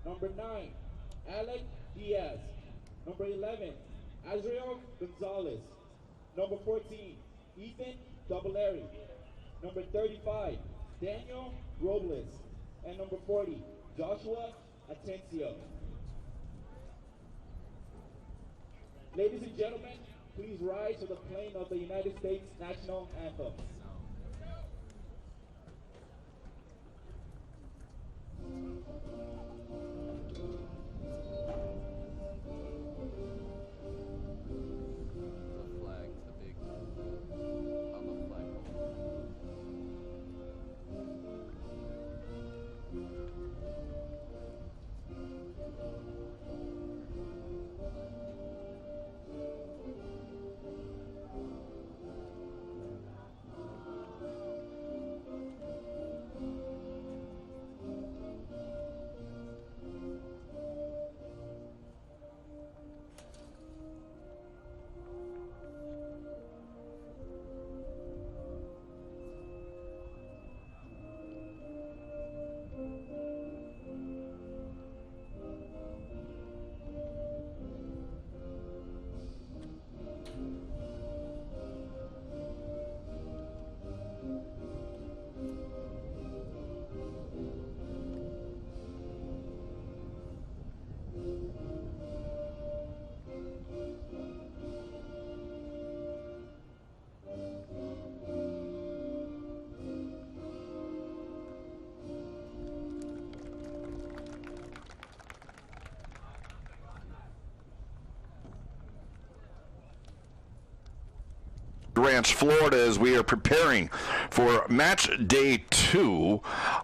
Number 9, Alec Diaz. Number 11, Azriel Gonzalez. Number 14, Ethan Doubleary. Number 35, Daniel Robles. And number 40, Joshua Atencio. Ladies and gentlemen, please rise for the playing of the United States National Anthem. Ranch, Florida, as we are preparing for match day 2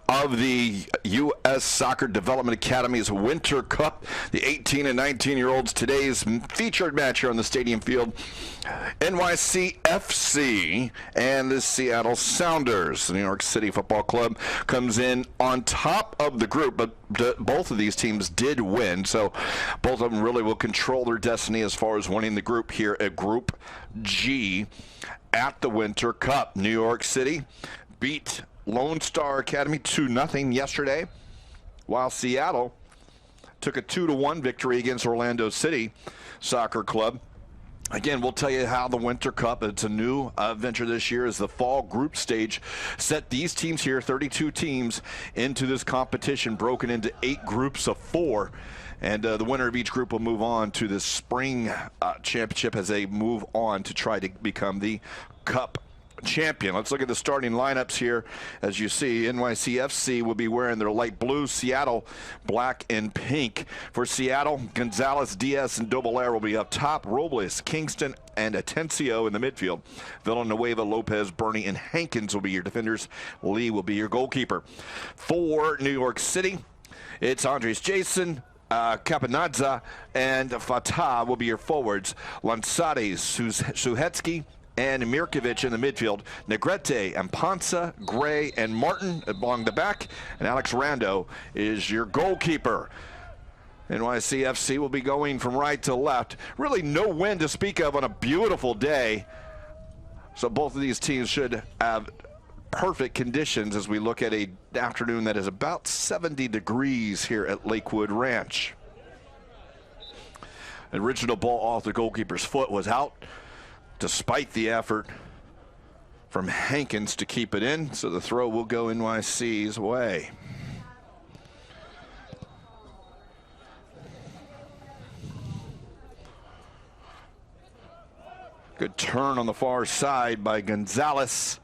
of the U.S. Soccer Development Academy's Winter Cup. The 18 and 19-year-olds, today's featured match here on the stadium field, NYCFC and the Seattle Sounders. The New York City Football Club comes in on top of the group, but both of these teams did win, so both of them really will control their destiny as far as winning the group here at Group G at the Winter Cup. New York City beat Lone Star Academy 2-0 yesterday, while Seattle took a 2-1 victory against Orlando City Soccer Club. Again, we'll tell you how the Winter Cup, it's a new venture this year, as the fall group stage set these teams here, 32 teams, into this competition, broken into 8 groups of 4. And the winner of each group will move on to the spring championship as they move on to try to become the Cup champion. Let's look at the starting lineups here. As you see, NYCFC will be wearing their light blue, Seattle black and pink. For Seattle, Gonzalez, Diaz, and Dobbelaere will be up top. Robles, Kingston, and Atencio in the midfield. Villanueva, Lopez, Bernie, and Hankins will be your defenders. Lee will be your goalkeeper. For New York City, it's Andres Jason, Capanazza, and Fatah will be your forwards. Lanzades, Suhetsky, and Mirkovic in the midfield. Negrete, Ampansa, Gray, and Martin along the back. And Alex Rando is your goalkeeper. NYCFC will be going from right to left. Really no wind to speak of on a beautiful day. So both of these teams should have perfect conditions as we look at an afternoon that is about 70 degrees here at Lakewood Ranch. The original ball off the goalkeeper's foot was out, despite the effort from Hankins to keep it in, so the throw will go NYC's way. Good turn on the far side by Gonzalez.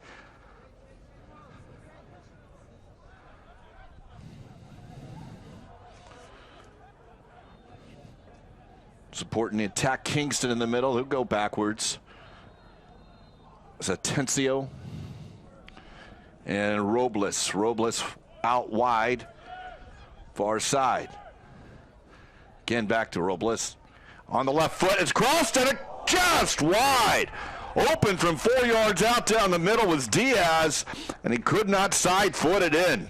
Supporting the attack, Kingston in the middle. He'll go backwards. Atencio and Robles. Robles out wide, far side. Again, back to Robles. On the left foot, it's crossed and it just wide. Open from 4 yards out down the middle was Diaz, and he could not side foot it in.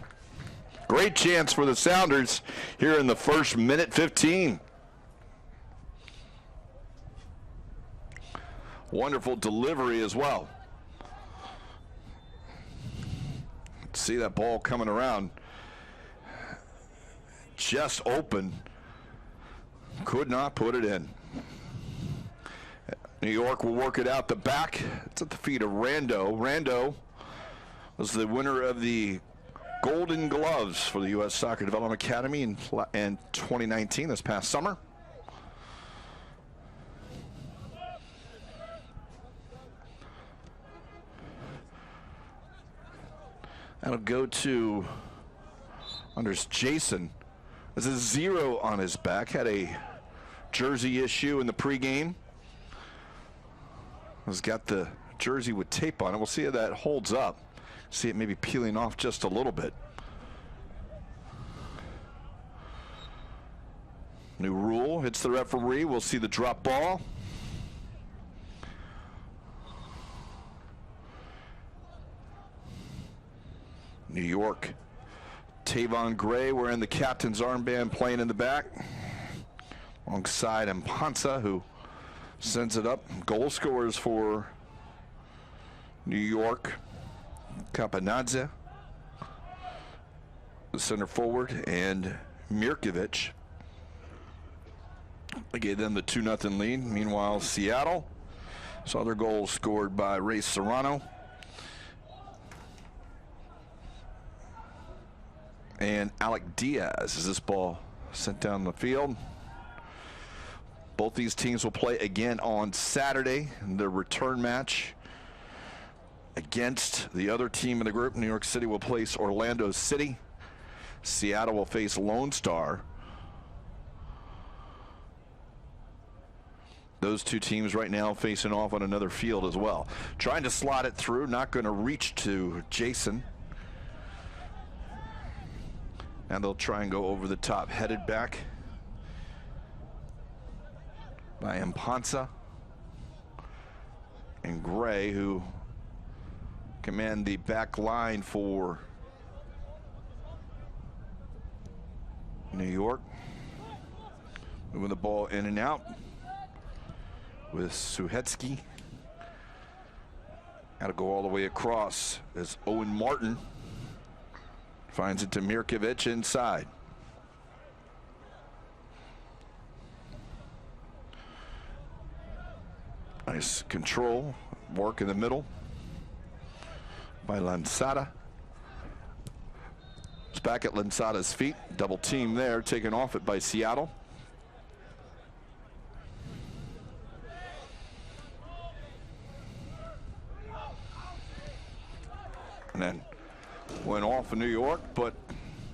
Great chance for the Sounders here in the first minute 15. Wonderful delivery as well. See that ball coming around. just open. Could not put it in. New York will work it out the back. It's at the feet of Rando. Rando was the winner of the Golden Gloves for the U.S. Soccer Development Academy in 2019, this past summer. That'll go to Anders Jason. There's a 0 on his back. Had a jersey issue in the pregame. Has got the jersey with tape on it. We'll see how that holds up. See it maybe peeling off just a little bit. New rule hits the referee. We'll see the drop ball. New York. Tavon Gray wearing the captain's armband, playing in the back. Alongside Mpansa, who sends it up. Goal scorers for New York. Kapanadze, the center forward, and Mirkovic. They gave them the 2-0 lead. Meanwhile, Seattle saw their goals scored by Ray Serrano and Alec Diaz as this ball sent down the field. Both these teams will play again on Saturday in their return match against the other team in the group. New York City will place Orlando City. Seattle will face Lone Star. Those two teams right now facing off on another field as well. Trying to slot it through, not going to reach to Jason. And they'll try and go over the top. Headed back by Mpansa and Gray, who command the back line for New York. Moving the ball in and out with Suhetsky. Got to go all the way across as Owen Martin finds it to Mirkovic inside. Nice control, work in the middle by Lanzada. It's back at Lanzada's feet. Double team there, taken off it by Seattle. And then went off of New York, but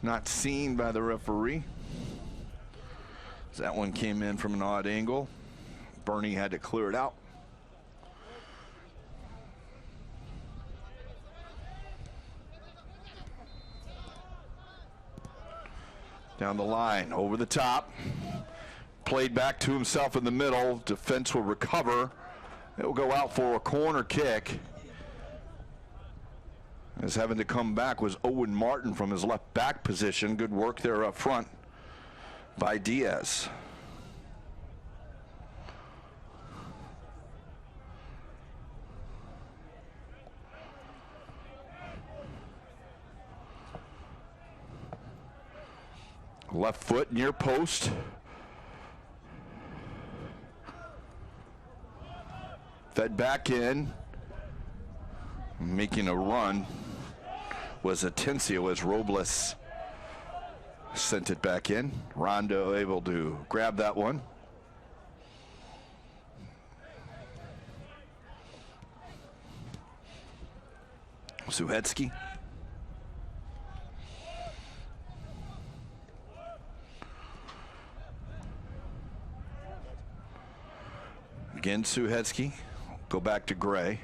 not seen by the referee. That one came in from an odd angle. Bernie had to clear it out. Down the line, over the top. Played back to himself in the middle. Defense will recover. It will go out for a corner kick. As having to come back was Owen Martin from his left back position. Good work there up front by Diaz. Left foot near post. Fed back in. Making a run was Atencio as Robles sent it back in. Rondo able to grab that one. Suhetsky. Again, Suhetsky. Go back to Gray.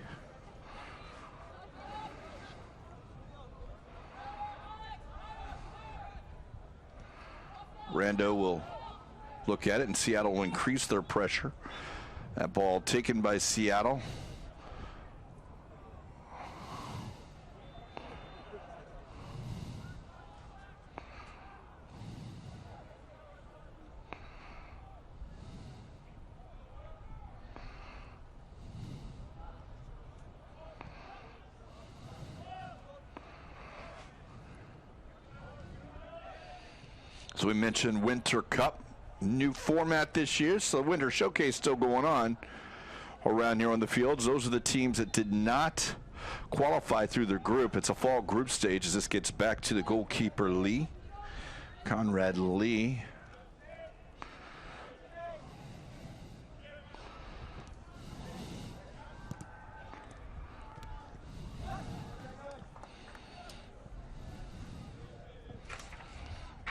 Rando will look at it, and Seattle will increase their pressure. That ball taken by Seattle. So we mentioned Winter Cup, new format this year, so Winter Showcase still going on around here on the fields. Those are the teams that did not qualify through their group. It's a fall group stage as this gets back to the goalkeeper Lee, Conrad Lee.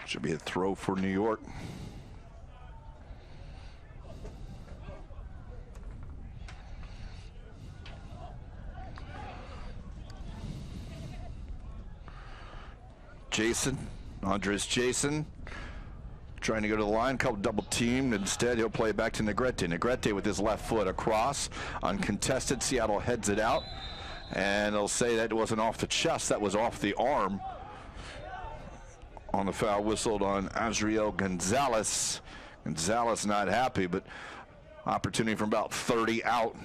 Should be a throw for New York. Andres Jason trying to go to the line, couple double teamed. Instead, he'll play it back to Negrete. Negrete with his left foot across, uncontested. Seattle heads it out, and they'll say that it wasn't off the chest, that was off the arm. On the foul whistled on Azriel Gonzalez. Gonzalez not happy, but opportunity from about 30 out.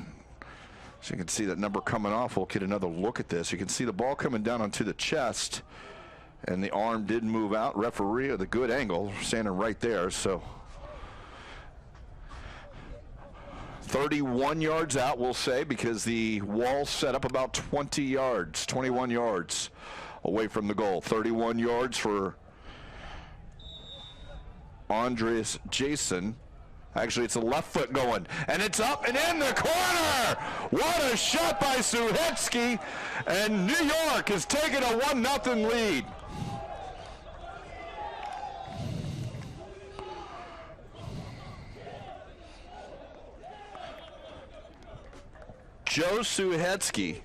So you can see that number coming off. We'll get another look at this. You can see the ball coming down onto the chest, and the arm did move out. Referee at a good angle, standing right there. So 31 yards out, we'll say, because the wall set up about 20 yards, 21 yards away from the goal. 31 yards for Andres Jason. Actually, it's a left foot going, and it's up and in the corner. What a shot by Suhetsky, and New York has taken a 1-0 lead. Joe Suhetsky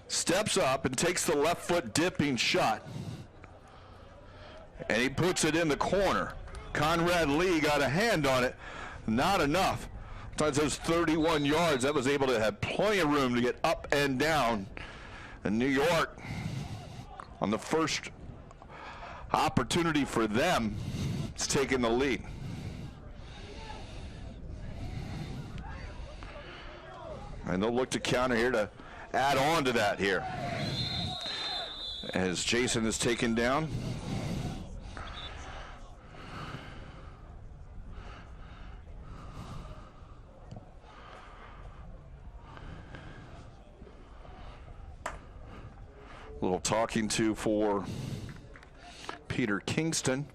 steps up and takes the left foot dipping shot, and he puts it in the corner. Conrad Lee got a hand on it, not enough. Sometimes those 31 yards, that was able to have plenty of room to get up and down. And New York, on the first opportunity for them, is taking the lead. And they'll look to counter here to add on to that here. As Jason is taken down. Little talking to for Peter Kingston.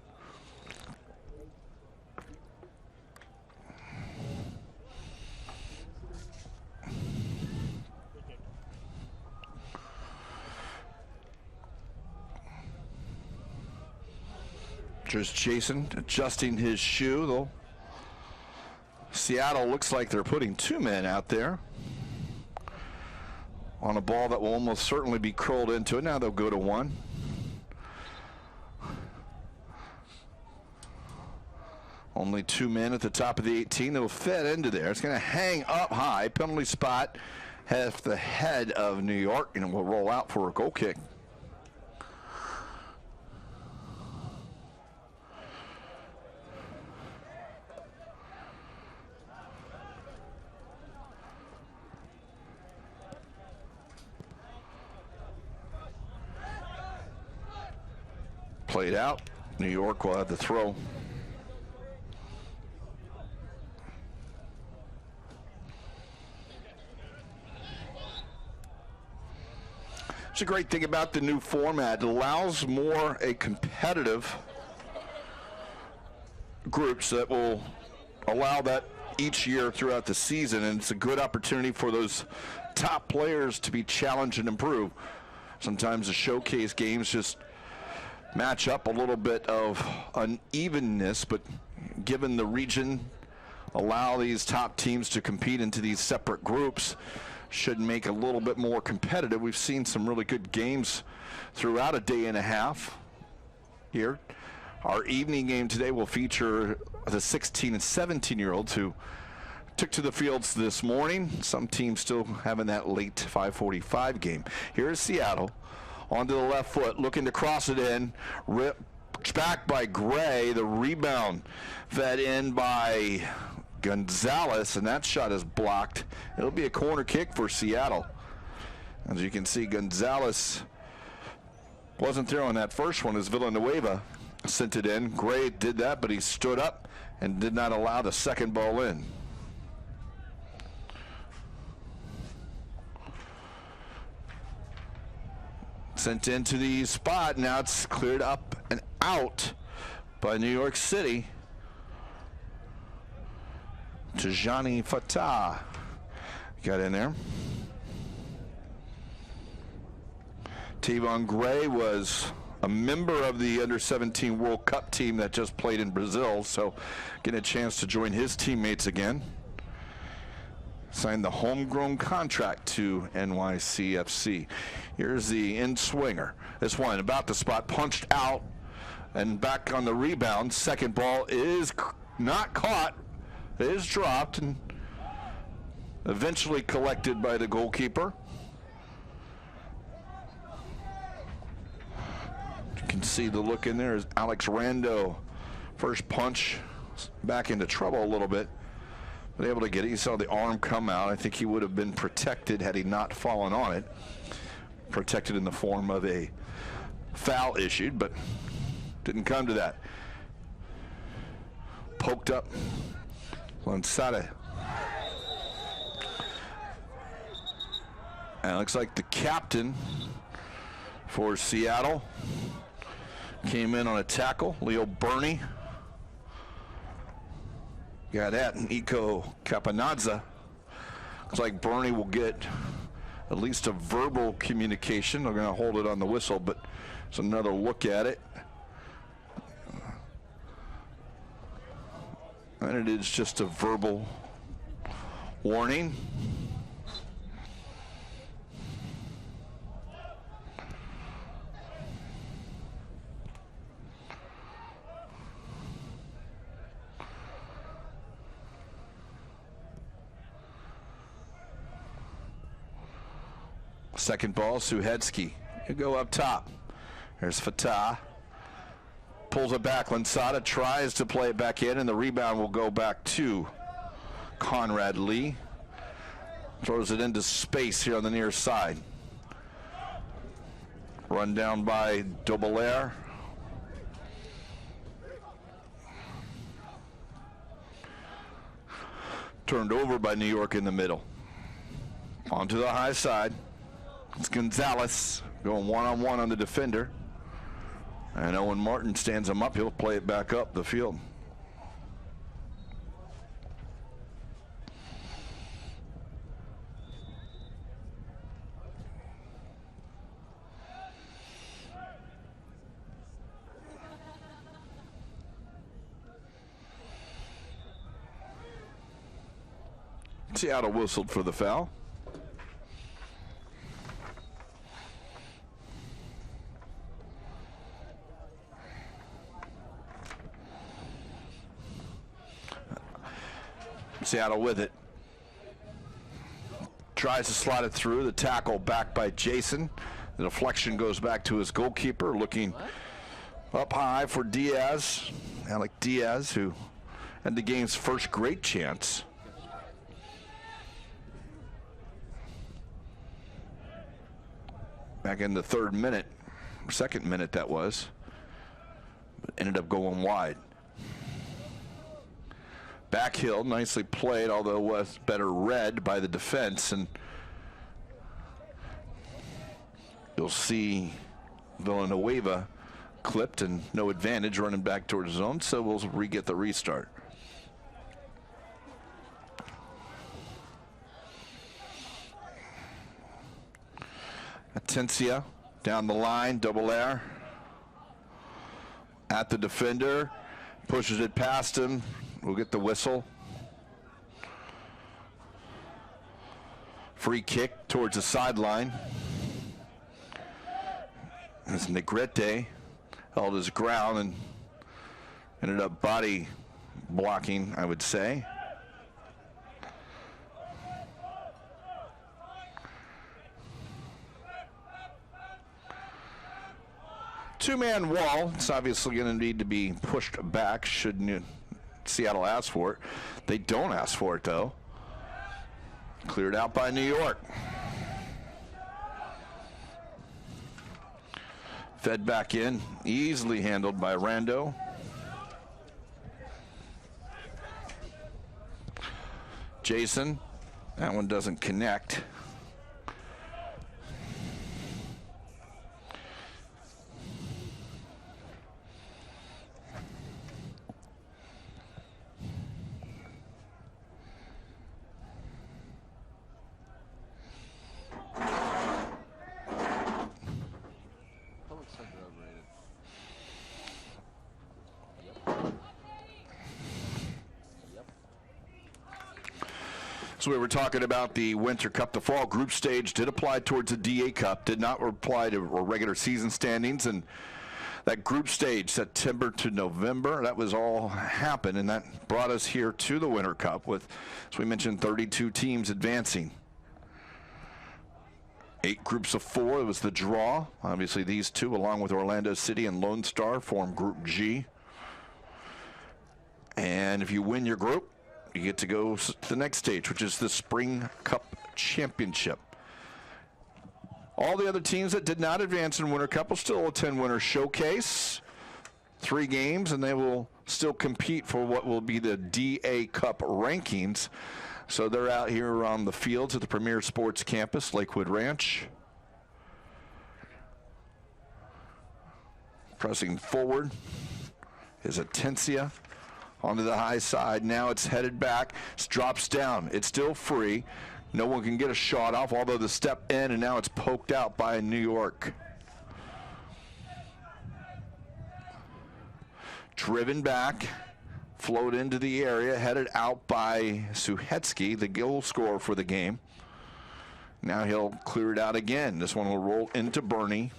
Just Jason adjusting his shoe, though. Seattle looks like they're putting 2 men out there on a ball that will almost certainly be curled into it. Now they'll go to 1. Only 2 men at the top of the 18 that will fit into there. It's going to hang up high. Penalty spot at the head of New York, and it will roll out for a goal kick. Played out. New York will have the throw. It's a great thing about the new format. It allows more a competitive groups that will allow that each year throughout the season, and it's a good opportunity for those top players to be challenged and improve. Sometimes the showcase games just match up a little bit of unevenness, but given the region, allow these top teams to compete into these separate groups should make it a little bit more competitive. We've seen some really good games throughout a day and a half here. Our evening game today will feature the 16 and 17-year-olds who took to the fields this morning. Some teams still having that late 5:45 game. Here is Seattle. Onto the left foot, looking to cross it in. Ripped back by Gray. The rebound fed in by Gonzalez, and that shot is blocked. It'll be a corner kick for Seattle. As you can see, Gonzalez wasn't there on that first one as Villanueva sent it in. Gray did that, but he stood up and did not allow the second ball in. Sent into the spot. Now it's cleared up and out by New York City. Tijani Fatah got in there. Tavon Gray was a member of the Under-17 World Cup team that just played in Brazil, so getting a chance to join his teammates again. Signed the homegrown contract to NYCFC. Here's the in-swinger. This one about the spot, punched out, and back on the rebound. Second ball is not caught. It is dropped and eventually collected by the goalkeeper. You can see the look in there is Alex Rando. First punch, back into trouble a little bit, but able to get it. You saw the arm come out. I think he would have been protected had he not fallen on it. Protected in the form of a foul issued, but didn't come to that. Poked up. Lanzada. And it looks like the captain for Seattle came in on a tackle. Leo Burney. Got that. Nico Capanazza. Looks like Burney will get at least a verbal communication. They're going to hold it on the whistle, but it's another look at it. And it is just a verbal warning. Second ball, Suhetsky. You go up top. There's Fatah. Pulls it back. Lansada tries to play it back in, and the rebound will go back to Conrad Lee. Throws it into space here on the near side. Run down by Dobelaire. Turned over by New York in the middle. Onto the high side. It's Gonzalez going one-on-one on the defender. And Owen Martin stands him up. He'll play it back up the field. Seattle whistled for the foul. Seattle with it. Tries to slide it through. The tackle back by Jason. The deflection goes back to his goalkeeper, looking up high for Diaz. Alec Diaz, who had the game's first great chance. Back in the third minute, second minute that was, but ended up going wide. Backhill, nicely played, although was better read by the defense, and you'll see Villanueva clipped and no advantage running back towards zone, so we'll get the restart. Atencia down the line, double air at the defender, pushes it past him. We'll get the whistle. Free kick towards the sideline. As Negrete held his ground and ended up body blocking, I would say. Two-man wall. It's obviously going to need to be pushed back should Seattle ask for it. They don't ask for it, though. Cleared out by New York. Fed back in, easily handled by Rando. Jason, that one doesn't connect. So we were talking about the Winter Cup. The fall group stage did apply towards the DA Cup, did not apply to regular season standings. And that group stage, September to November, that was all happened. And that brought us here to the Winter Cup with, as we mentioned, 32 teams advancing. 8 groups of 4. It was the draw. Obviously, these two, along with Orlando City and Lone Star, form Group G. And if you win your group, you get to go to the next stage, which is the Spring Cup Championship. All the other teams that did not advance in Winter Cup will still attend Winter Showcase. 3 games, and they will still compete for what will be the DA Cup rankings. So they're out here on the fields at the Premier Sports Campus, Lakewood Ranch. Pressing forward is Atencia. Onto the high side. Now it's headed back. It drops down. It's still free. No one can get a shot off, although the step in, and now it's poked out by New York. Driven back. Float into the area. Headed out by Suhetsky, the goal scorer for the game. Now he'll clear it out again. This one will roll into Bernie.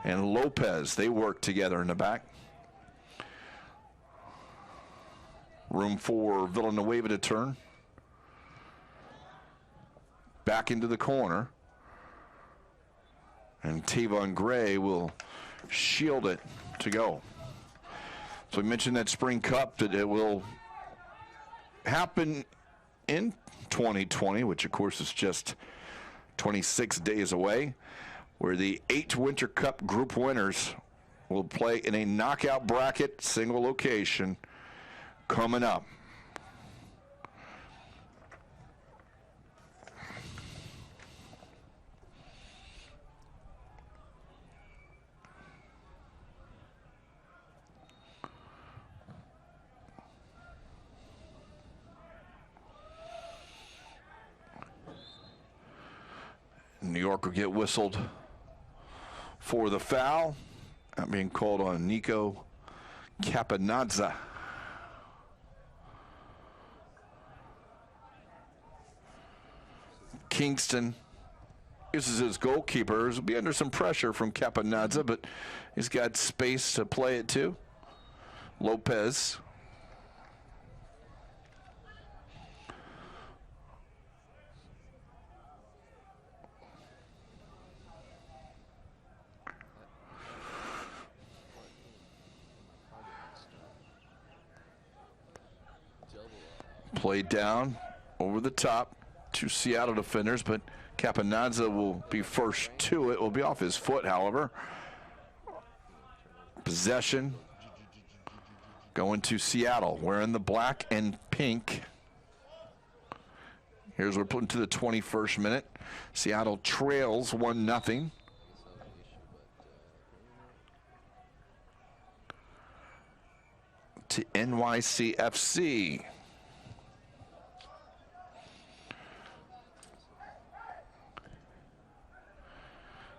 And Lopez, they work together in the back. Room for Villanueva to turn. Back into the corner. And Tavon Gray will shield it to go. So we mentioned that Spring Cup, that it will happen in 2020, which of course is just 26 days away, where the 8 Winter Cup group winners will play in a knockout bracket, single location, coming up. New York will get whistled for the foul. That being called on Nico Capanazza. Kingston uses his goalkeeper. He'll be under some pressure from Capanazza, but he's got space to play it to. Lopez. Played down over the top. 2 Seattle defenders, but Capanazza will be first to it. Will be off his foot, however. Possession going to Seattle, wearing the black and pink. Here's we're putting to the 21st minute. Seattle trails 1-0. To NYCFC.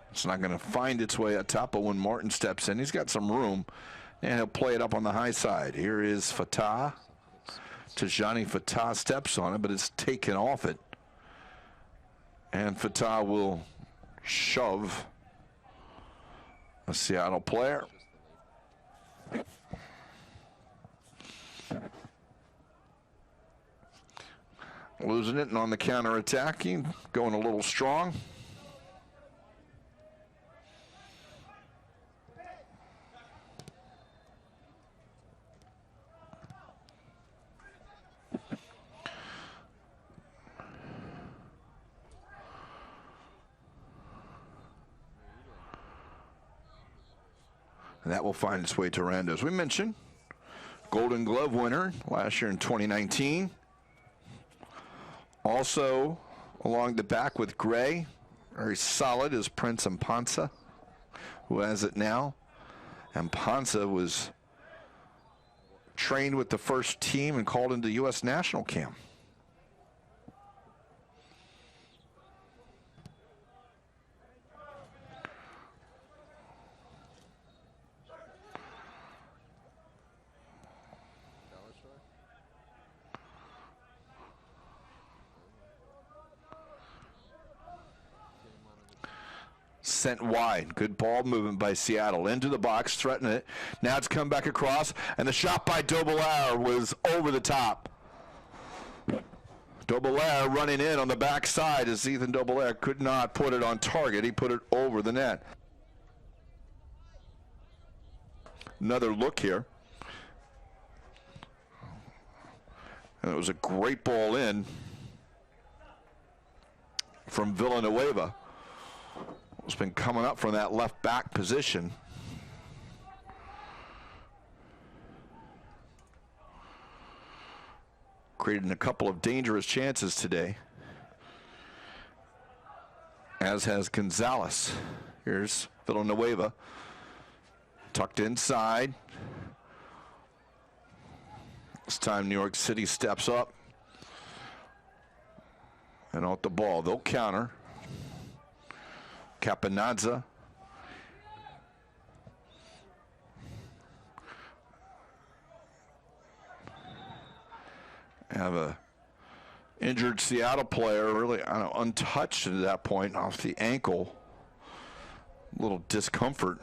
It's not going to find its way up top, but when Martin steps in, he's got some room, and he'll play it up on the high side. Here is Fatah. Tijani Fatah steps on it, but it's taken off it. And Fatah will shove a Seattle player. Losing it, and on the counter-attacking, going a little strong. And that will find its way to Rando. As we mentioned, Golden Glove winner last year in 2019. Also, along the back with Gray, very solid, is Prince Ampansa, who has it now. Ampansa was trained with the first team and called into U.S. national camp. Sent wide. Good ball movement by Seattle. Into the box, threatening it. Now it's come back across, and the shot by Dobelaire was over the top. Dobelaire running in on the backside as Ethan Dobelaire could not put it on target. He put it over the net. Another look here. And it was a great ball in from Villanueva. It's been coming up from that left back position. Creating a couple of dangerous chances today, as has Gonzalez. Here's Villanueva, tucked inside. This time New York City steps up and out the ball. They'll counter. Capanazza. Have a injured Seattle player, really untouched at that point off the ankle. A little discomfort.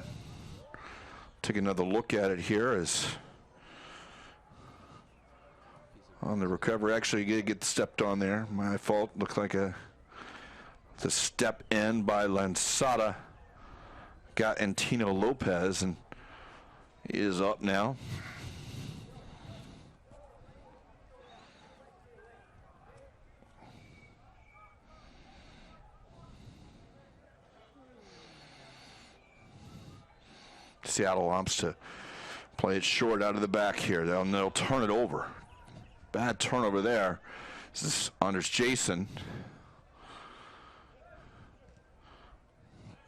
Take another look at it here as on the recovery. Actually, you get stepped on there. My fault. Looked like the step in by Lansada got Antino Lopez, and he is up now. Seattle wants to play it short out of the back here. They'll turn it over. Bad turnover there. This is Anders Jason.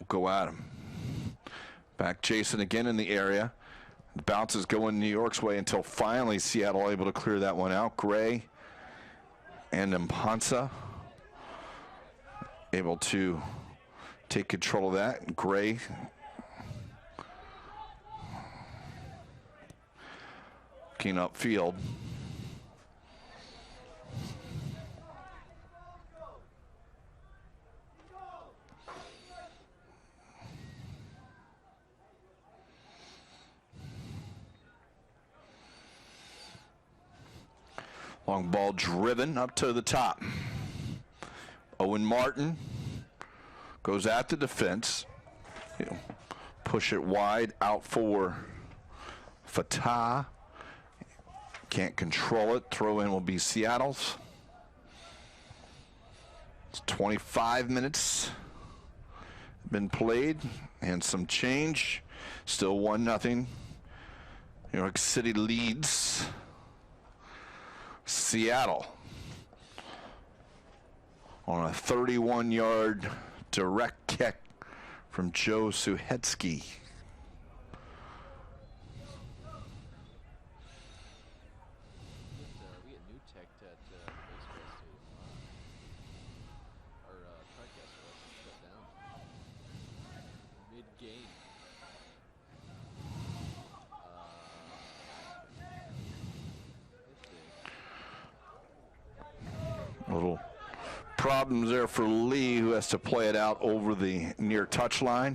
Go at him. Back Jason again in the area. The bounces going New York's way until finally Seattle able to clear that one out. Gray and Ampansa able to take control of that. Gray looking upfield. Long ball driven up to the top. Owen Martin goes at the defense. He'll push it wide out for Fatah. Can't control it. Throw in will be Seattle's. It's 25 minutes been played and some change. Still 1-0. New York City leads Seattle on a 31-yard direct kick from Joe Suhetsky. Little problems there for Lee, who has to play it out over the near touchline.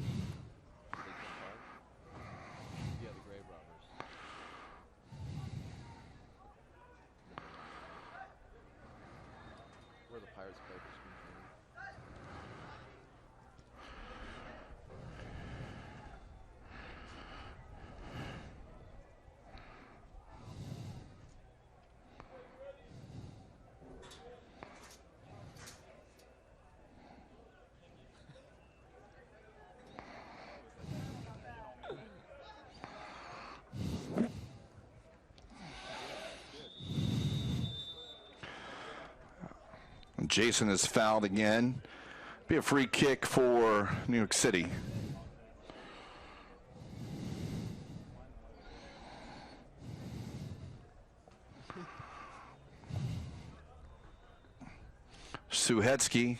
Jason is fouled again. Be a free kick for New York City. Suhetsky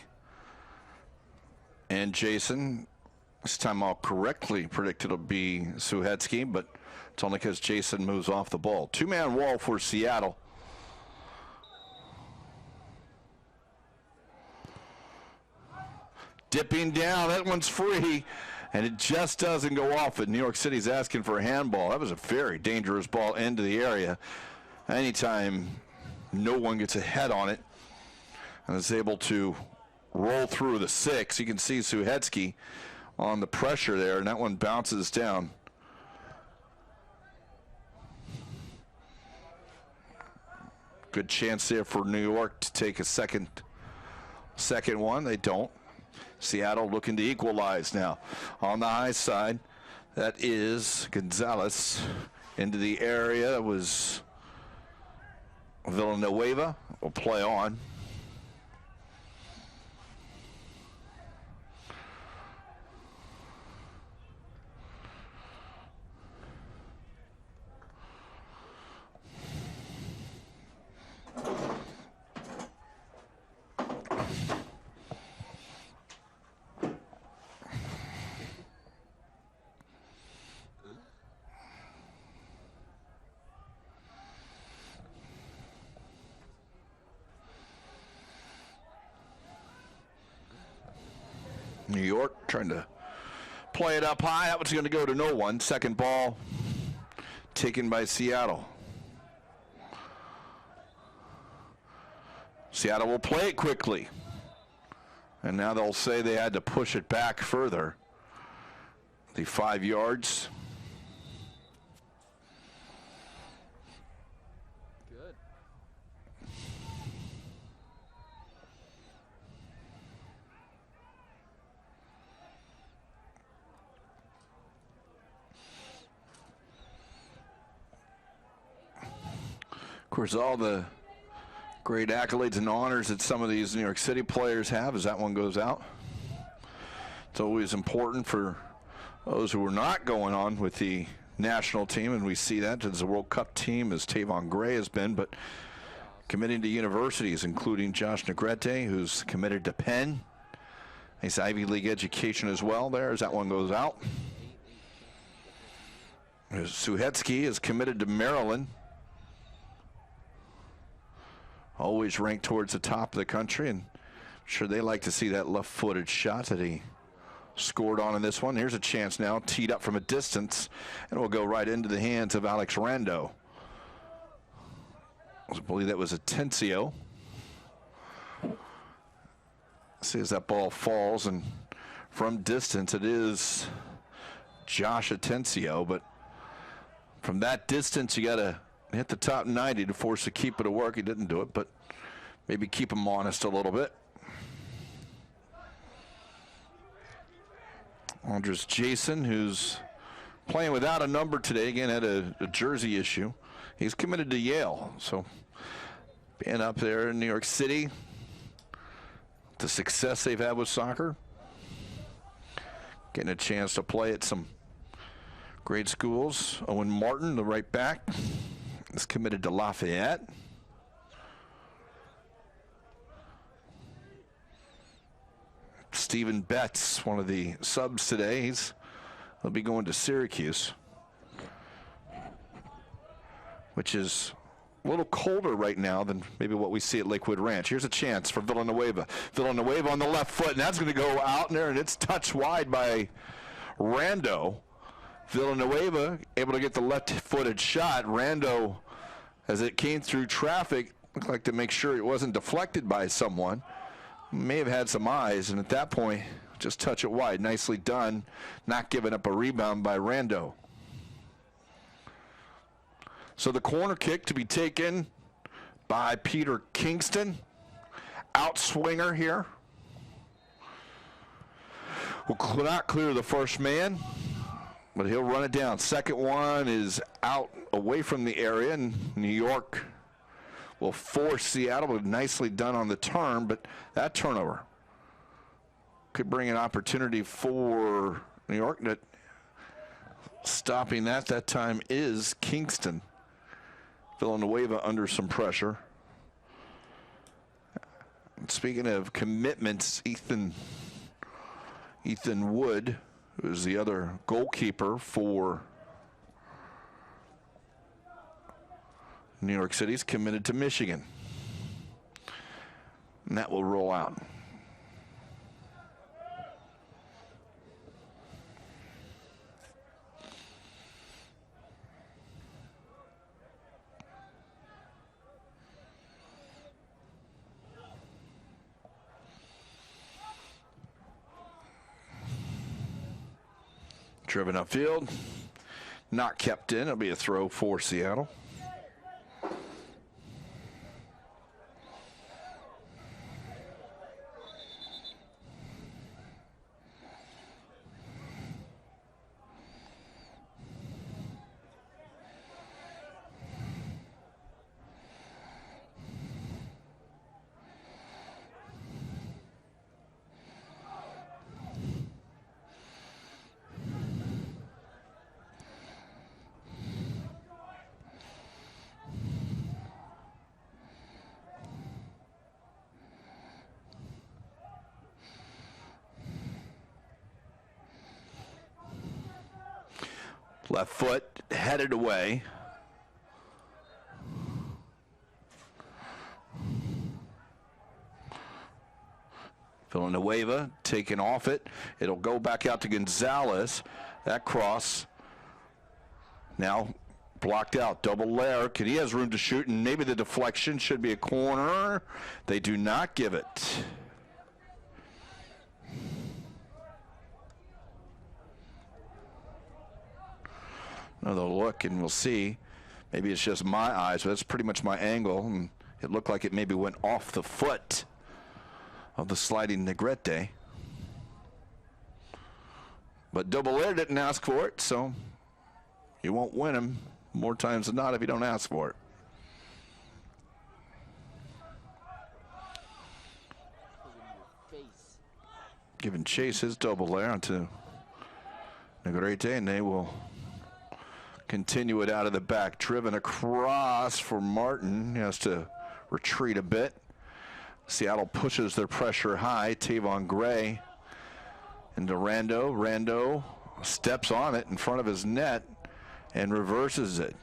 and Jason. This time I'll correctly predict it'll be Suhetsky, but it's only because Jason moves off the ball. Two-man wall for Seattle. Dipping down, that one's free, and it just doesn't go off. But New York City's asking for a handball. That was a very dangerous ball into the area. Anytime no one gets a head on it and is able to roll through the 6, you can see Suhetsky on the pressure there, and that one bounces down. Good chance there for New York to take a second one. They don't. Seattle looking to equalize now. On the high side, that is Gonzalez into the area. That was Villanueva. Will play on. New York trying to play it up high. That was going to go to no one. Second ball taken by Seattle. Seattle will play it quickly. And now they'll say they had to push it back further. The 5 yards. Of course, all the great accolades and honors that some of these New York City players have as that one goes out. It's always important for those who are not going on with the national team, and we see that as a World Cup team, as Tavon Gray has been, but committing to universities, including Josh Negrete, who's committed to Penn. He's Ivy League education as well there as that one goes out. Suhetsky is committed to Maryland. Always ranked towards the top of the country, and I'm sure they like to see that left-footed shot that he scored on in this one. Here's a chance now, teed up from a distance, and will go right into the hands of Alex Rando. I believe that was Atencio. See as that ball falls, and from distance it is Josh Atencio, but from that distance you got to hit the top 90 to force the keeper to work. He didn't do it, but maybe keep him honest a little bit. Andres Jason, who's playing without a number today, again had a jersey issue. He's committed to Yale, so being up there in New York City, the success they've had with soccer, getting a chance to play at some great schools. Owen Martin, the right back, is committed to Lafayette. Stephen Betts, one of the subs today, he'll be going to Syracuse, which is a little colder right now than maybe what we see at Lakewood Ranch. Here's a chance for Villanueva. Villanueva on the left foot, and that's going to go out in there, and it's touched wide by Rando. Villanueva able to get the left-footed shot. Rando, as it came through traffic, looked like to make sure it wasn't deflected by someone. May have had some eyes, and at that point, just touch it wide. Nicely done, not giving up a rebound by Rando. So the corner kick to be taken by Peter Kingston. Outswinger here. Will not clear the first man, but he'll run it down. Second one is out away from the area, and New York will force Seattle. Nicely done on the turn, but that turnover could bring an opportunity for New York. That stopping that time is Kingston. Villanueva under some pressure. Speaking of commitments, Ethan Wood, who is the other goalkeeper for New York City, is committed to Michigan. And that will roll out. Driven upfield, not kept in. It'll be a throw for Seattle. Left foot headed away. Villanueva taking off it. It'll go back out to Gonzalez. That cross now blocked out. Double layer. He has room to shoot, and maybe the deflection should be a corner. They do not give it. Another look, and we'll see. Maybe it's just my eyes, but that's pretty much my angle. And it looked like it maybe went off the foot of the sliding Negrete. But Double Air didn't ask for it, so you won't win him more times than not if you don't ask for it. Giving chase his Double Air onto Negrete, and they will continue it out of the back. Driven across for Martin. He has to retreat a bit. Seattle pushes their pressure high. Tavon Gray into Rando. Rando steps on it in front of his net and reverses it.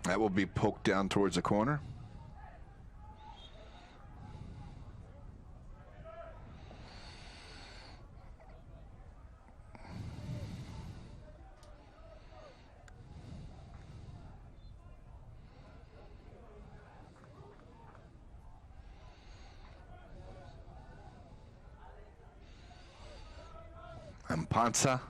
That will be poked down towards the corner. And Panza.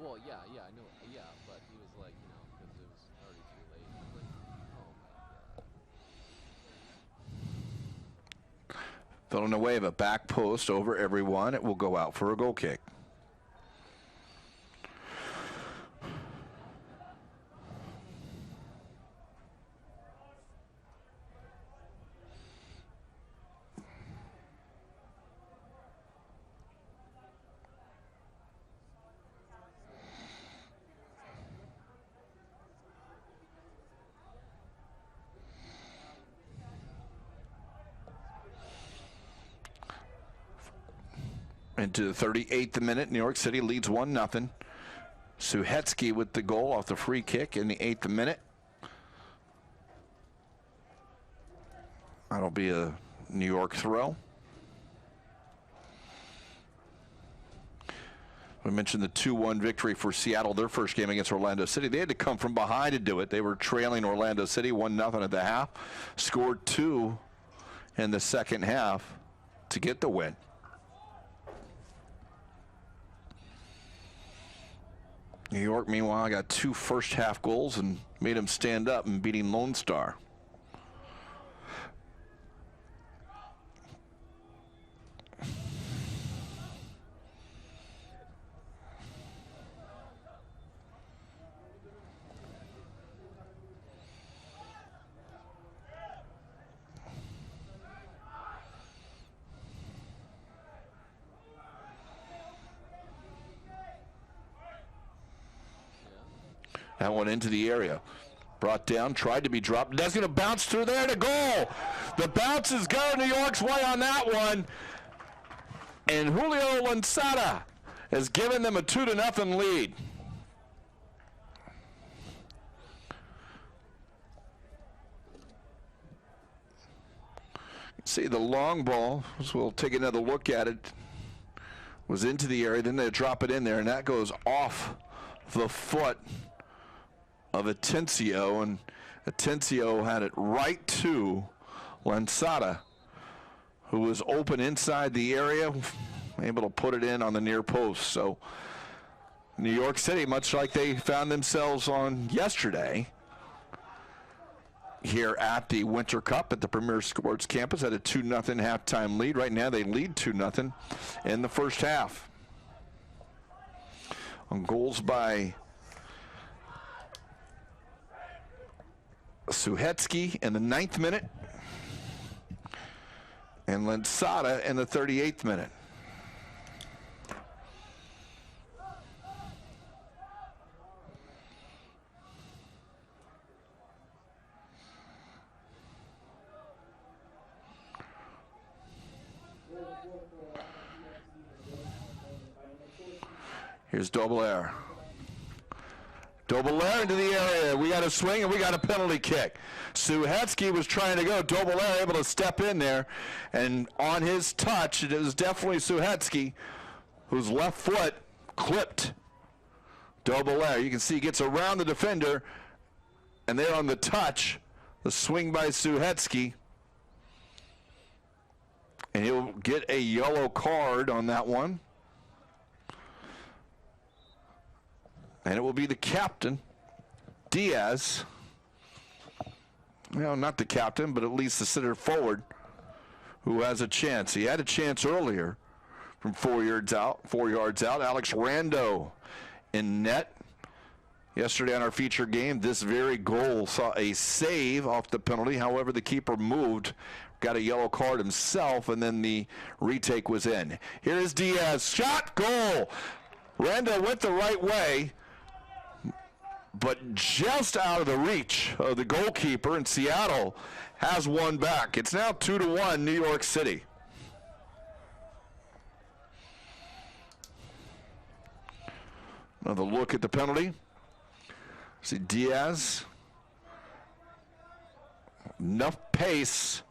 Well, yeah, I know, yeah, but he was like, you know, because it was already too late. I was like, oh my Villanueva back post over everyone. It will go out for a goal kick. Into the 38th minute, New York City leads 1-0. Suhetsky with the goal off the free kick in the 8th minute. That'll be a New York throw. We mentioned the 2-1 victory for Seattle, their first game against Orlando City. They had to come from behind to do it. They were trailing Orlando City 1-0 at the half. Scored 2 in the second half to get the win. New York, meanwhile, got 2 first-half goals and made them stand up and beating Lone Star. That one into the area. Brought down, tried to be dropped. That's going to bounce through there to goal. The bounce is going New York's way on that one. And Julio Lanzada has given them a 2-0 lead. See the long ball, so we'll take another look at it, was into the area, then they drop it in there, and that goes off the foot of Atencio, and Atencio had it right to Lanzada, who was open inside the area, able to put it in on the near post. So New York City, much like they found themselves on yesterday here at the Winter Cup at the Premier Sports Campus, had a 2-0 halftime lead. Right now they lead 2-0 in the first half. On goals by Suhetsky in the 9th minute and Lanzada in the 38th minute. Here's Dobelair. Dobelair into the area. We got a swing and we got a penalty kick. Suhetsky was trying to go. Dobelair able to step in there, and on his touch, it was definitely Suhetsky whose left foot clipped Dobelair. You can see he gets around the defender, and there on the touch, the swing by Suhetsky, and he'll get a yellow card on that one. And it will be the captain, Diaz. Well, not the captain, but at least the center forward, who has a chance. He had a chance earlier from 4 yards out. Alex Rando in net. Yesterday on our feature game, this very goal saw a save off the penalty. However, the keeper moved, got a yellow card himself, and then the retake was in. Here is Diaz. Shot, goal. Rando went the right way, but just out of the reach of the goalkeeper, and Seattle has one back. It's now 2-1 New York City. Another look at the penalty. See Diaz. Enough pace,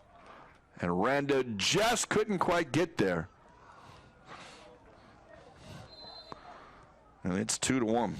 and Rando just couldn't quite get there. And it's 2-1.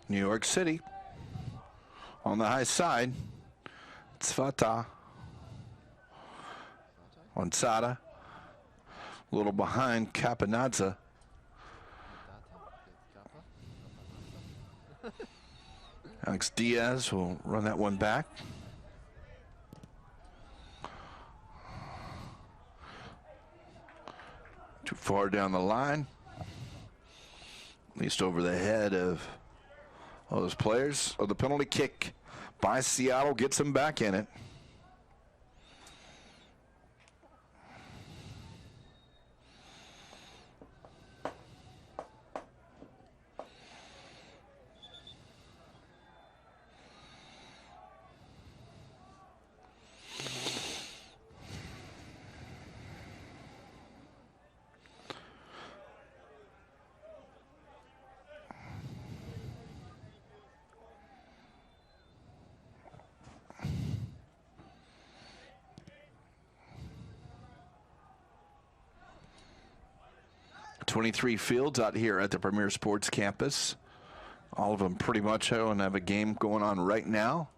New York City on the high side. Tzvata. Onsada. A little behind Capanazza. Alex Diaz will run that one back. Too far down the line. At least over the head of all those players. Oh, the penalty kick by Seattle gets them back in it. .23 fields out here at the Premier Sports Campus. All of them pretty much have a game going on right now.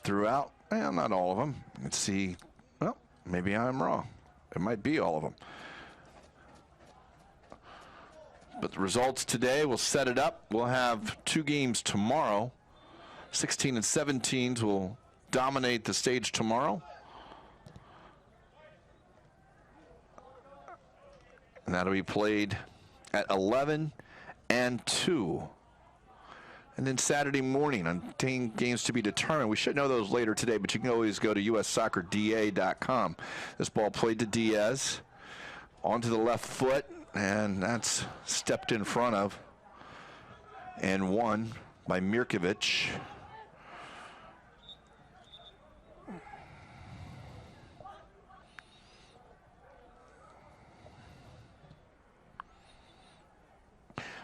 Throughout, well, not all of them. Let's see. Well, maybe I'm wrong. It might be all of them. But the results today will set it up. We'll have 2 games tomorrow. 16 and 17s will dominate the stage tomorrow. And that'll be played at 11 and 2. And then Saturday morning on 10 games to be determined. We should know those later today, but you can always go to ussoccerda.com. This ball played to Diaz. Onto the left foot, and that's stepped in front of and won by Mirkovic.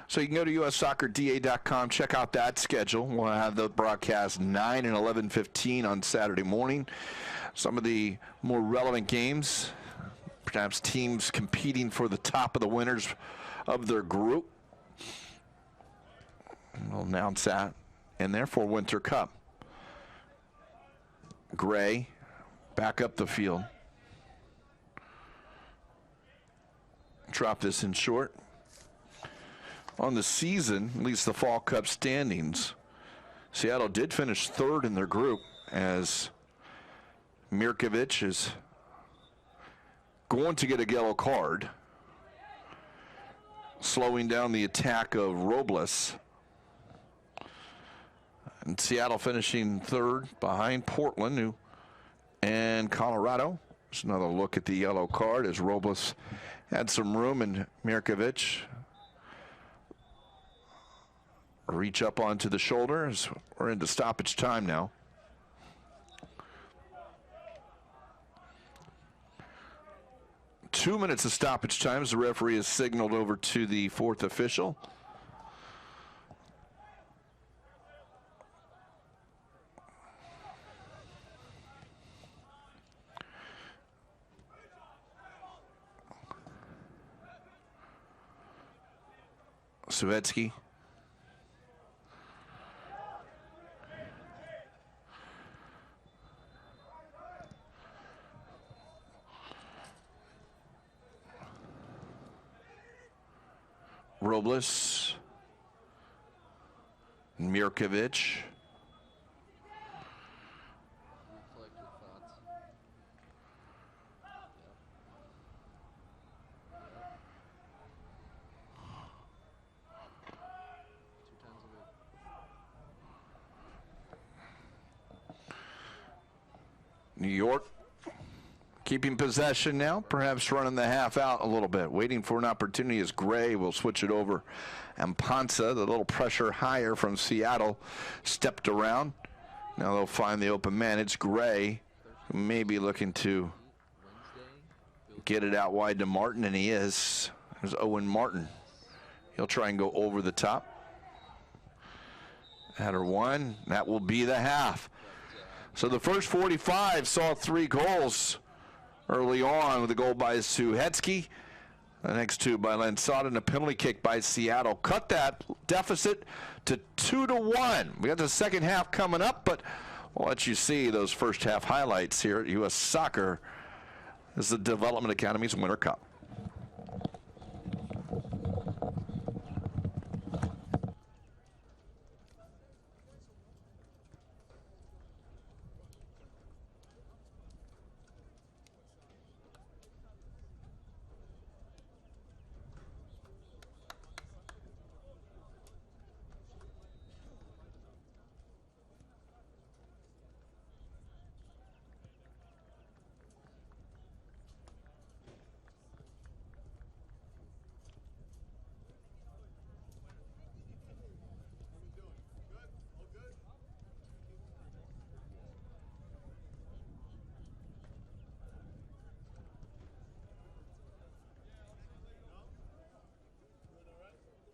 So you can go to ussoccerda.com, check out that schedule. We'll have the broadcast 9 and 11:15 on Saturday morning. Some of the more relevant games, perhaps teams competing for the top of the winners of their group. We'll announce that. And therefore, Winter Cup. Gray back up the field. Drop this in short. On the season, at least the Fall Cup standings, Seattle did finish 3rd in their group as Mirkovic is going to get a yellow card, slowing down the attack of Robles. And Seattle finishing 3rd behind Portland and Colorado. There's another look at the yellow card as Robles had some room and Mirkovic reach up onto the shoulders. We're into stoppage time now. Two minutes of stoppage time as the referee is signaled over to the 4th official. Savetsky. Robles, Mirkovic. New York keeping possession now, perhaps running the half out a little bit, waiting for an opportunity as Gray will switch it over. And Ponsa, the little pressure higher from Seattle, stepped around. Now they'll find the open man. It's Gray, who may be looking to get it out wide to Martin, and he is. There's Owen Martin. He'll try and go over the top. Header one, that will be the half. So the first 45 saw 3 goals early on with a goal by Suhetsky. The next two by Lansada and a penalty kick by Seattle. Cut that deficit to 2-1. We got the second half coming up, but we'll let you see those first half highlights here at U.S. Soccer. This is the Development Academy's Winter Cup.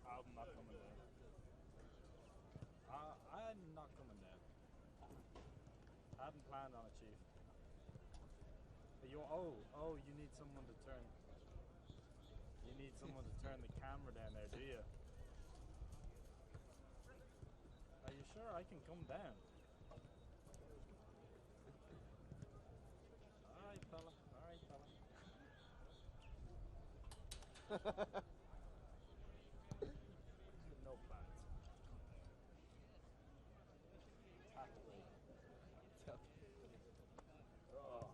I'm not coming down. I'm not coming down. I hadn't planned on it, Chief. But you need someone to turn. You need someone to turn the camera down there, do you? Are you sure I can come down? All right, fella. All right, fella. No plans. Oh.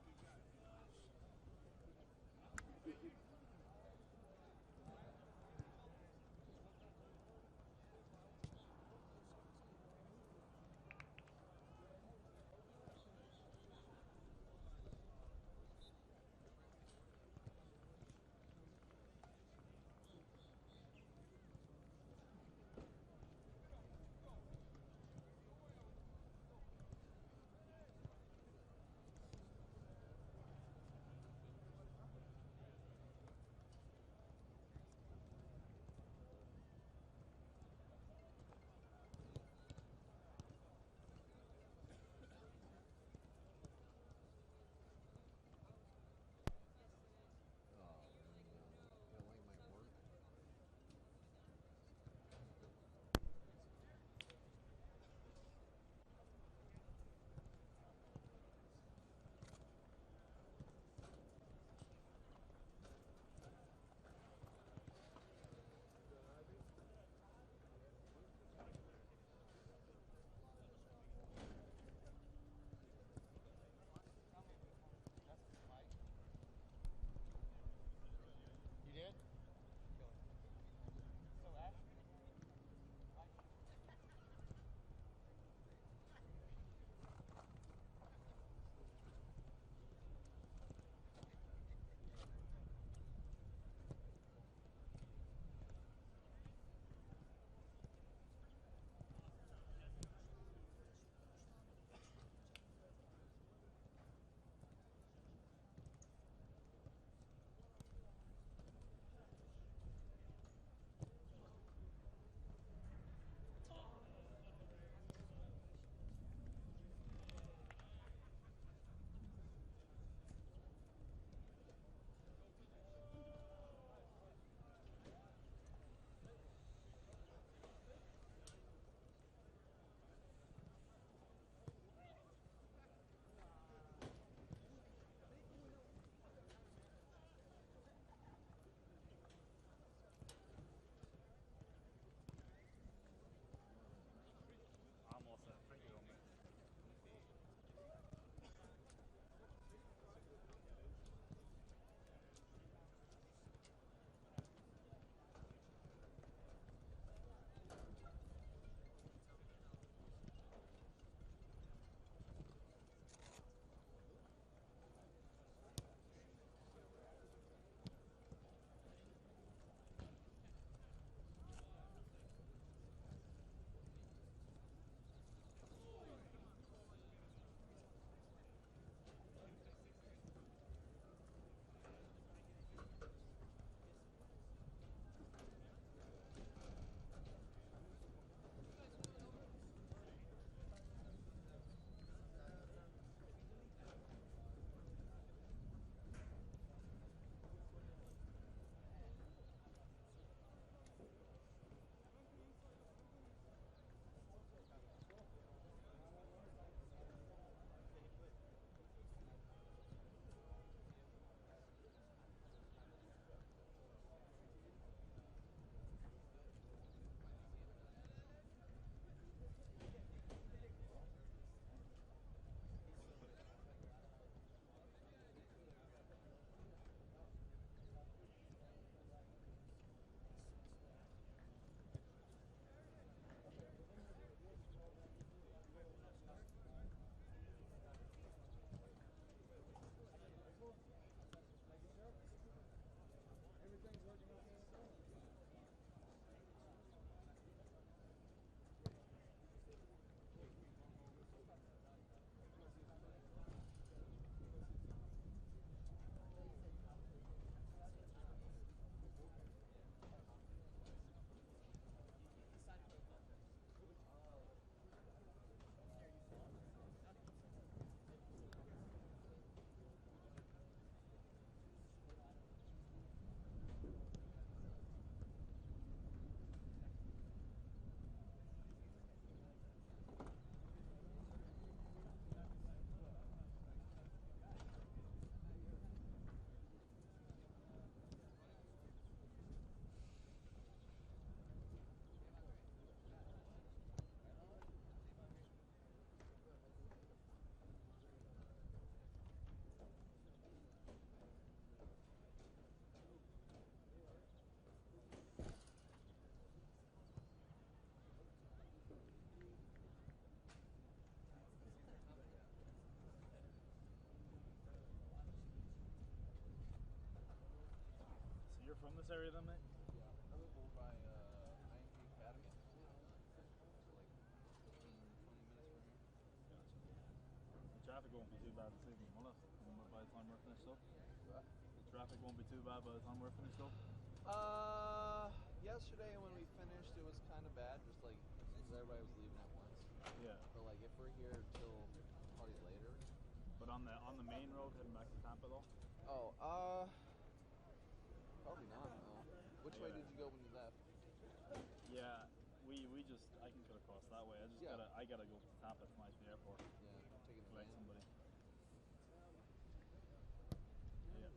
from this area then, mate? Yeah, I live over by IMG Academy. So like 15, 20 minutes from here. The traffic won't be too bad this evening, will it? By the time we're finished up. What? The traffic won't be too bad by the time we're finished up. Yesterday when we finished, it was kind of bad, just like because everybody was leaving at once. Yeah. But like if we're here till probably later. But on the main road heading back to Tampa though. Oh, probably not. No. Which way did you go when you left? Yeah, I can cut across that way. I gotta go to Tampa tonight to the airport. Yeah, taking the Collect van. somebody. Yeah.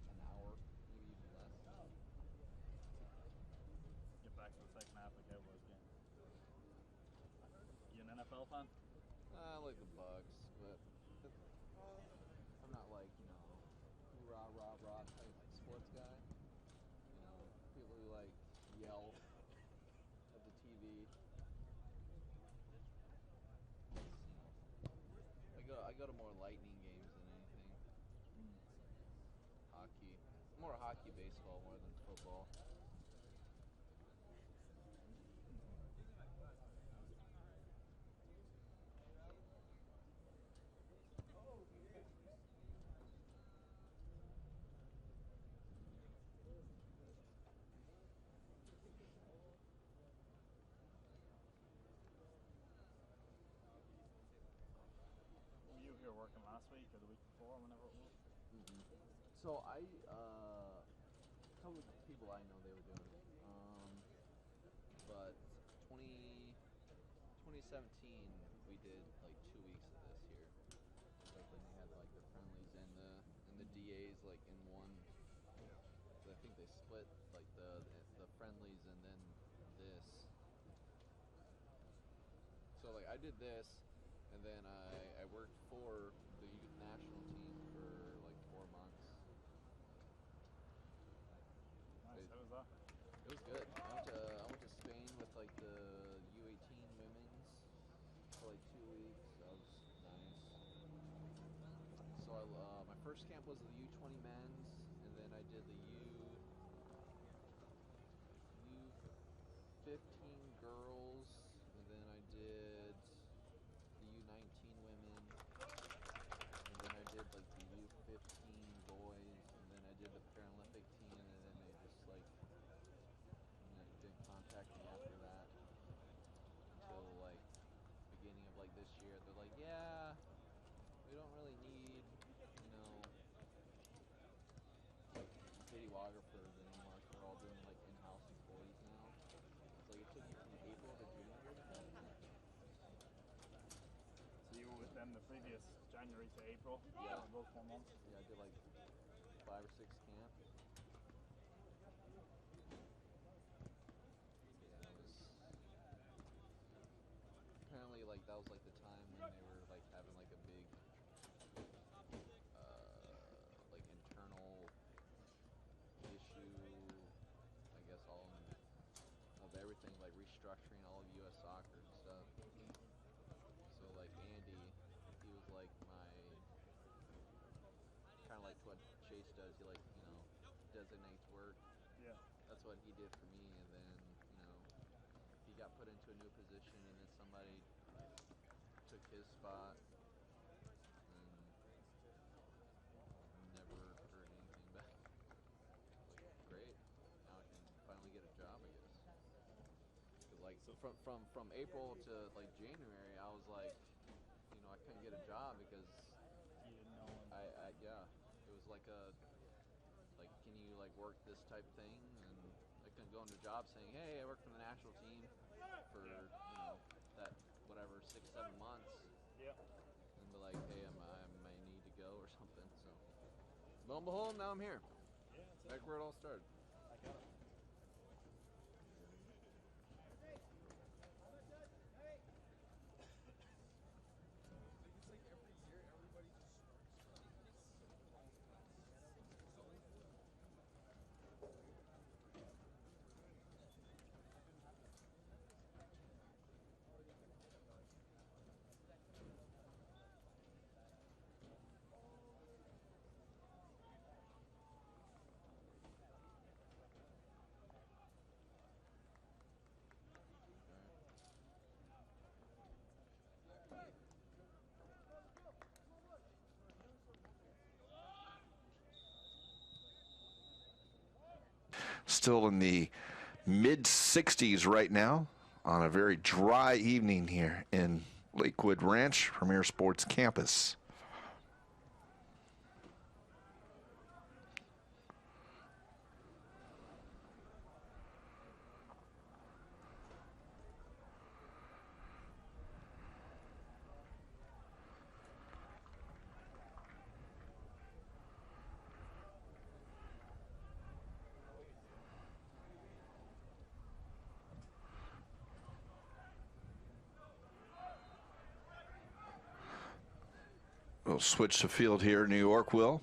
An hour, maybe even less. Get back to the second half of the Cowboys game. You an NFL fan? I like the Bucks, but I'm not like, rah rah rah type sports guy. People who like yell at the TV. I go to more Lightning games than anything. Hockey, more hockey, baseball more than football. Were you here working last week or the week before, whenever it was? So a couple of people I know they were doing it, but 2017 we did like 2 weeks of this here. Like when they had like the friendlies and the DAs like in one. I think they split like the friendlies and then this. So like I did this, and then I worked for the youth national team for like 4 months. Nice. How was that? It was good. I went to Spain with like the U-18 women's for like 2 weeks. That was nice. So my first camp was the U20 men's, and then I did the U15 girls, and then I did the U19 women, and then I did like the U15 boys, and then I did the Paralympic team, and then they just like didn't contact me after that until like beginning of like this year. They're like, yeah, we don't really need like videographers anymore. So we're all doing like in-house employees now. It's like it took me from April to June here to find that. So you were with them the previous January to April? Yeah. Both 4 months? Yeah, I did like 5 or 6 camp. Yeah, that was apparently like that was like the time when they were like having like a big like internal issue, I guess all of everything, like restructuring all of U.S. soccer and stuff. So like Andy, he was like my kind of like what Chase does. He like designates work. Yeah. That's what he did for me, and then he got put into a new position, and then somebody took his spot, and never heard anything back. Like, great, now I can finally get a job, I guess. 'Cause like so from April to like January, I was like, I couldn't get a job because You didn't know him. it was like can you like work this type thing, and I couldn't go into a job saying, hey, I work for the national team for that whatever 6-7 months, Yeah. and be like, hey, I may need to go or something. So lo and behold, now I'm here, Yeah, that's it. back where it all started. I got it. Still in the mid-60s right now on a very dry evening here in Lakewood Ranch Premier Sports Campus. We'll switch to field here. New York will.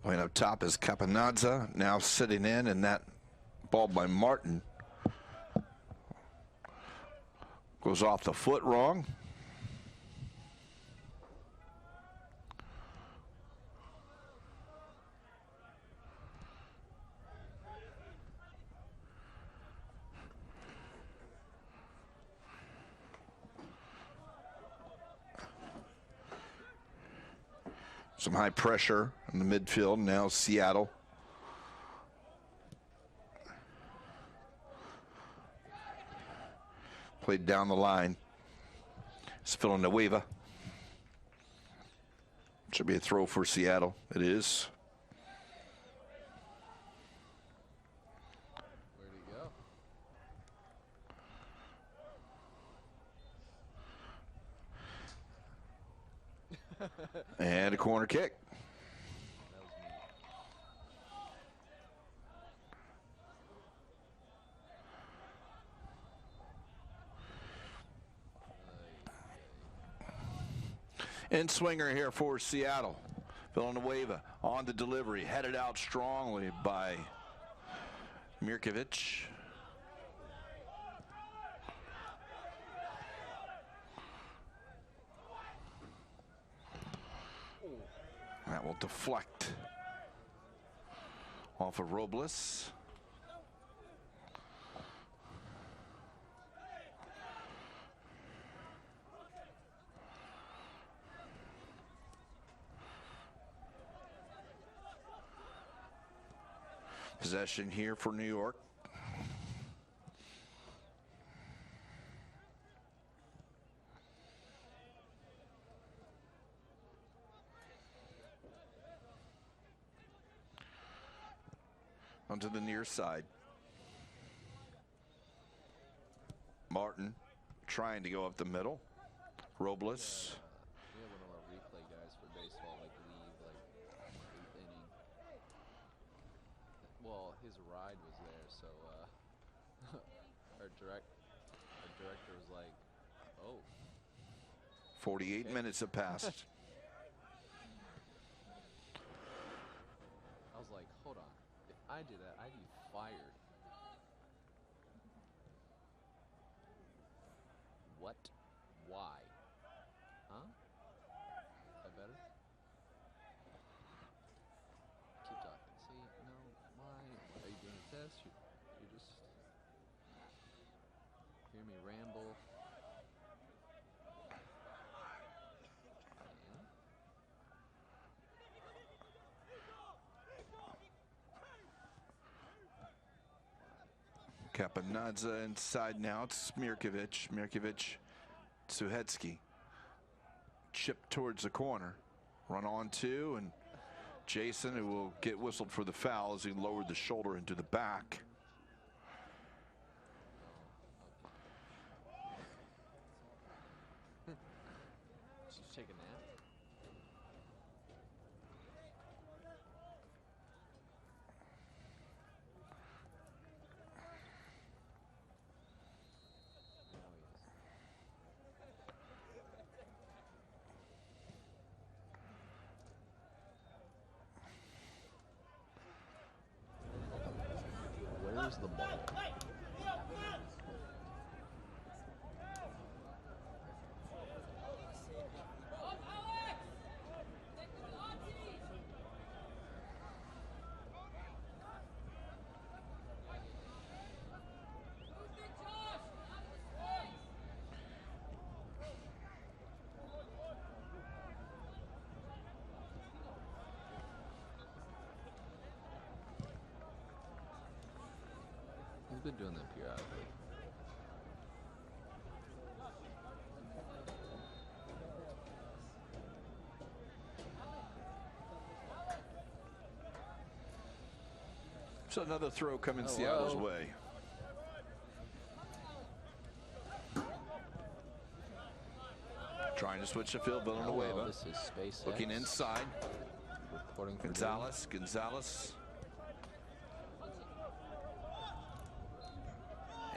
Playing up top is Capanazza, now sitting in, and that ball by Martin goes off the foot wrong. Some high pressure in the midfield. Now Seattle. Played down the line. It's Villanueva. Should be a throw for Seattle. It is. Where'd he go? And a corner kick. That was me. In swinger here for Seattle. Villanueva on the delivery. Headed out strongly by Mirkovic. That will deflect off of Robles. Possession here for New York. Onto the near side. Martin trying to go up the middle. Robles. We have one of our replay guys for baseball leave eighth inning. Well, his ride was there, so our director was like, "Oh." 48 minutes have passed. I was like, "Hold on. If I did that, I'd be fired." What? Why? Huh? That better? Keep talking. See, no, why? Are you doing a test? You just hear me ramble. Capanazza inside now. It's Mirkovic. Mirkovic, Suhetsky. Chip towards the corner. Run on two, and Jason, who will get whistled for the foul as he lowered the shoulder into the back. Did you take a nap? Where's the ball? been doing them periodically. So another throw coming Seattle's wow. way. Trying to switch the field, Villanueva. This is SpaceX. Looking inside. Reporting for Gonzalez.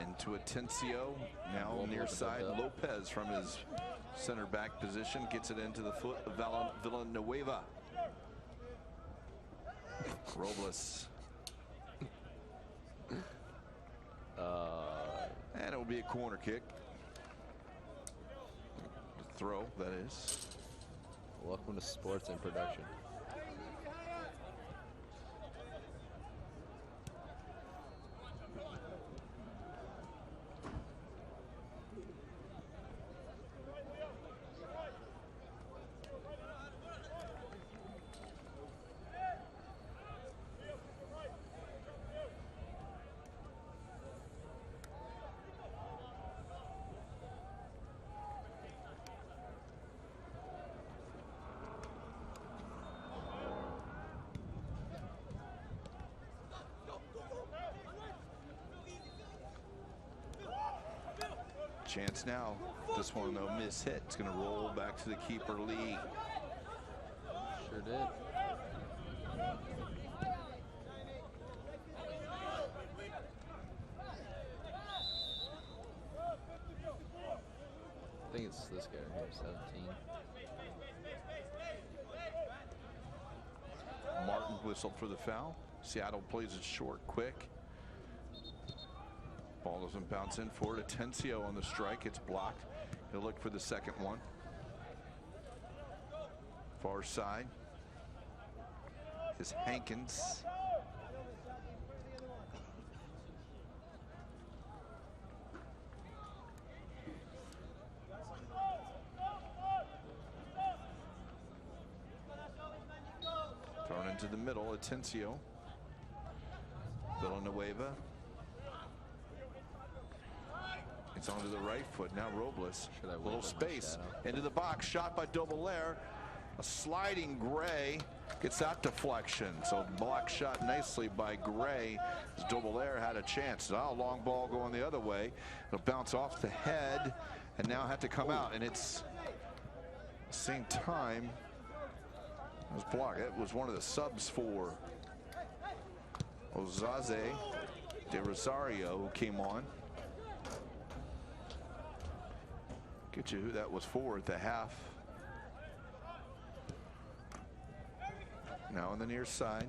Into Atencio. Now near side. Lopez from his center back position gets it into the foot of Villanueva. Robles. And it will be a corner kick. Throw, that is. Welcome to sports and production. Chance now. This one, though, miss hit. It's going to roll back to the keeper, Lee. Sure did. I think it's this guy right here, 17. Martin whistled for the foul. Seattle plays it short, quick. Ball doesn't bounce in for it. Atencio on the strike. It's blocked. He'll look for the second one. Far side is Hankins. Thrown into the middle. Atencio. Villanueva. It's onto the right foot. Now Robles. Little space. Into the box. Shot by Dobelaire. A sliding Gray. Gets that deflection. So block shot nicely by Gray. As Dobelaire had a chance. Now a long ball going the other way. It'll bounce off the head. And now have to come out. And it's the same time. It was blocked. It was one of the subs for Ozaze de Rosario who came on. Get you who that was for at the half. Now on the near side.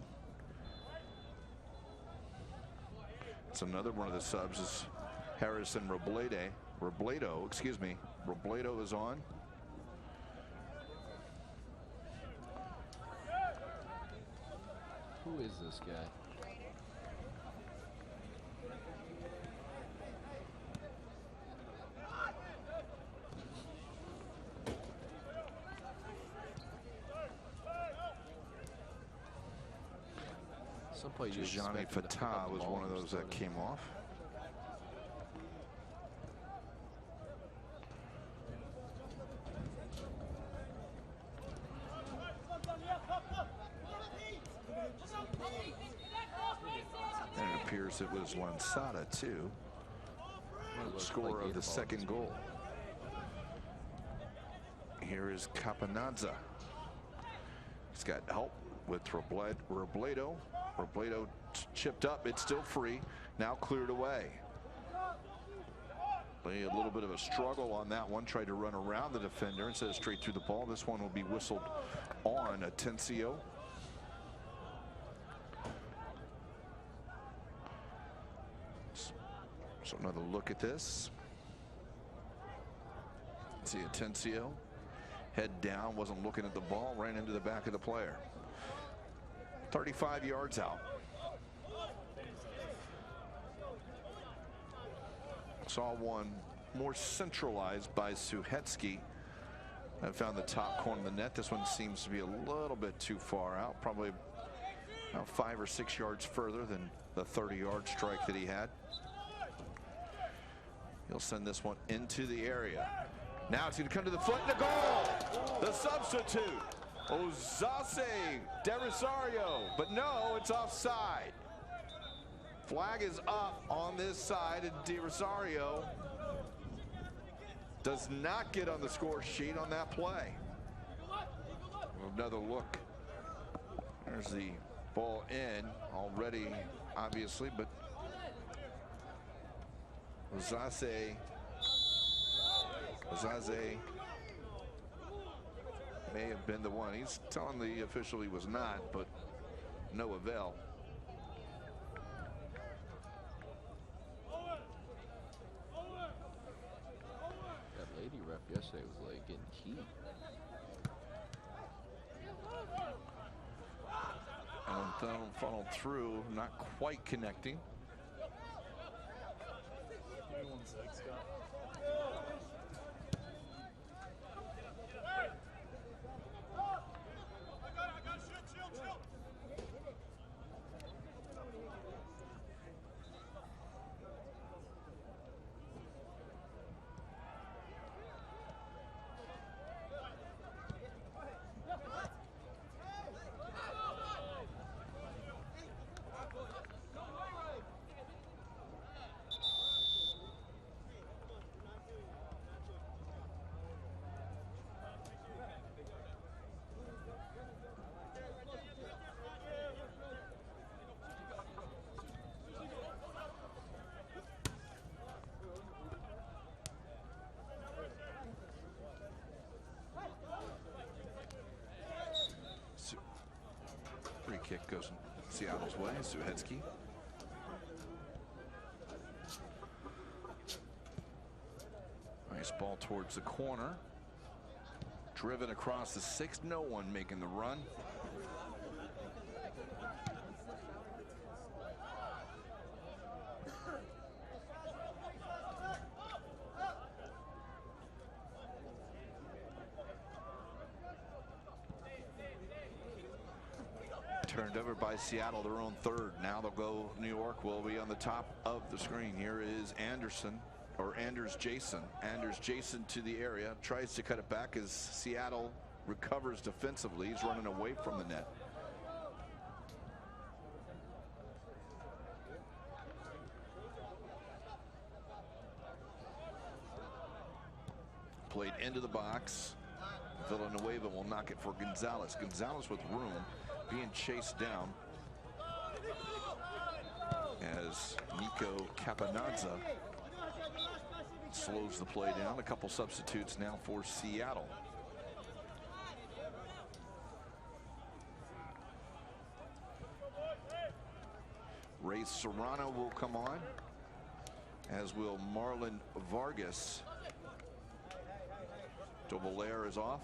It's another one of the subs is Harrison Robledo, excuse me. Robledo is on. Who is this guy? Johnny Fatah was one of those that came off. And it appears it was Lansada too, the scorer of the second goal. Here is Capanazza. He's got help with Robledo. Robledo chipped up. It's still free. Now cleared away. A little bit of a struggle on that one. Tried to run around the defender instead of straight through the ball. This one will be whistled on. Atencio. So another look at this. See Atencio. Head down. Wasn't looking at the ball. Ran into the back of the player. 35 yards out. Saw one more centralized by Suhetsky. I found the top corner of the net. This one seems to be a little bit too far out. Probably about 5 or 6 yards further than the 30-yard strike that he had. He'll send this one into the area. Now it's going to come to the foot and a goal. The substitute, Ozase De Rosario, but no, it's offside. Flag is up on this side, and De Rosario does not get on the score sheet on that play. Another look. There's the ball in already, obviously, but Ozase may have been the one. He's telling the official he was not, but no avail. That lady ref yesterday was like getting heat. And funneled through, not quite connecting. Give me 1 sec, Scott. Free kick goes Seattle's way. Suhetsky. Nice ball towards the corner. Driven across the 6. No one making the run. Turned over by Seattle, their own third. Now they'll go. New York will be on the top of the screen. Here is Anderson, or Anders Jason. Anders Jason to the area, tries to cut it back as Seattle recovers defensively. He's running away from the net. Played into the box. Villanueva will knock it for Gonzalez. Gonzalez with room, being chased down as Nico Capanazza slows the play down. A couple substitutes now for Seattle. Ray Serrano will come on, as will Marlon Vargas. Dobelaire is off.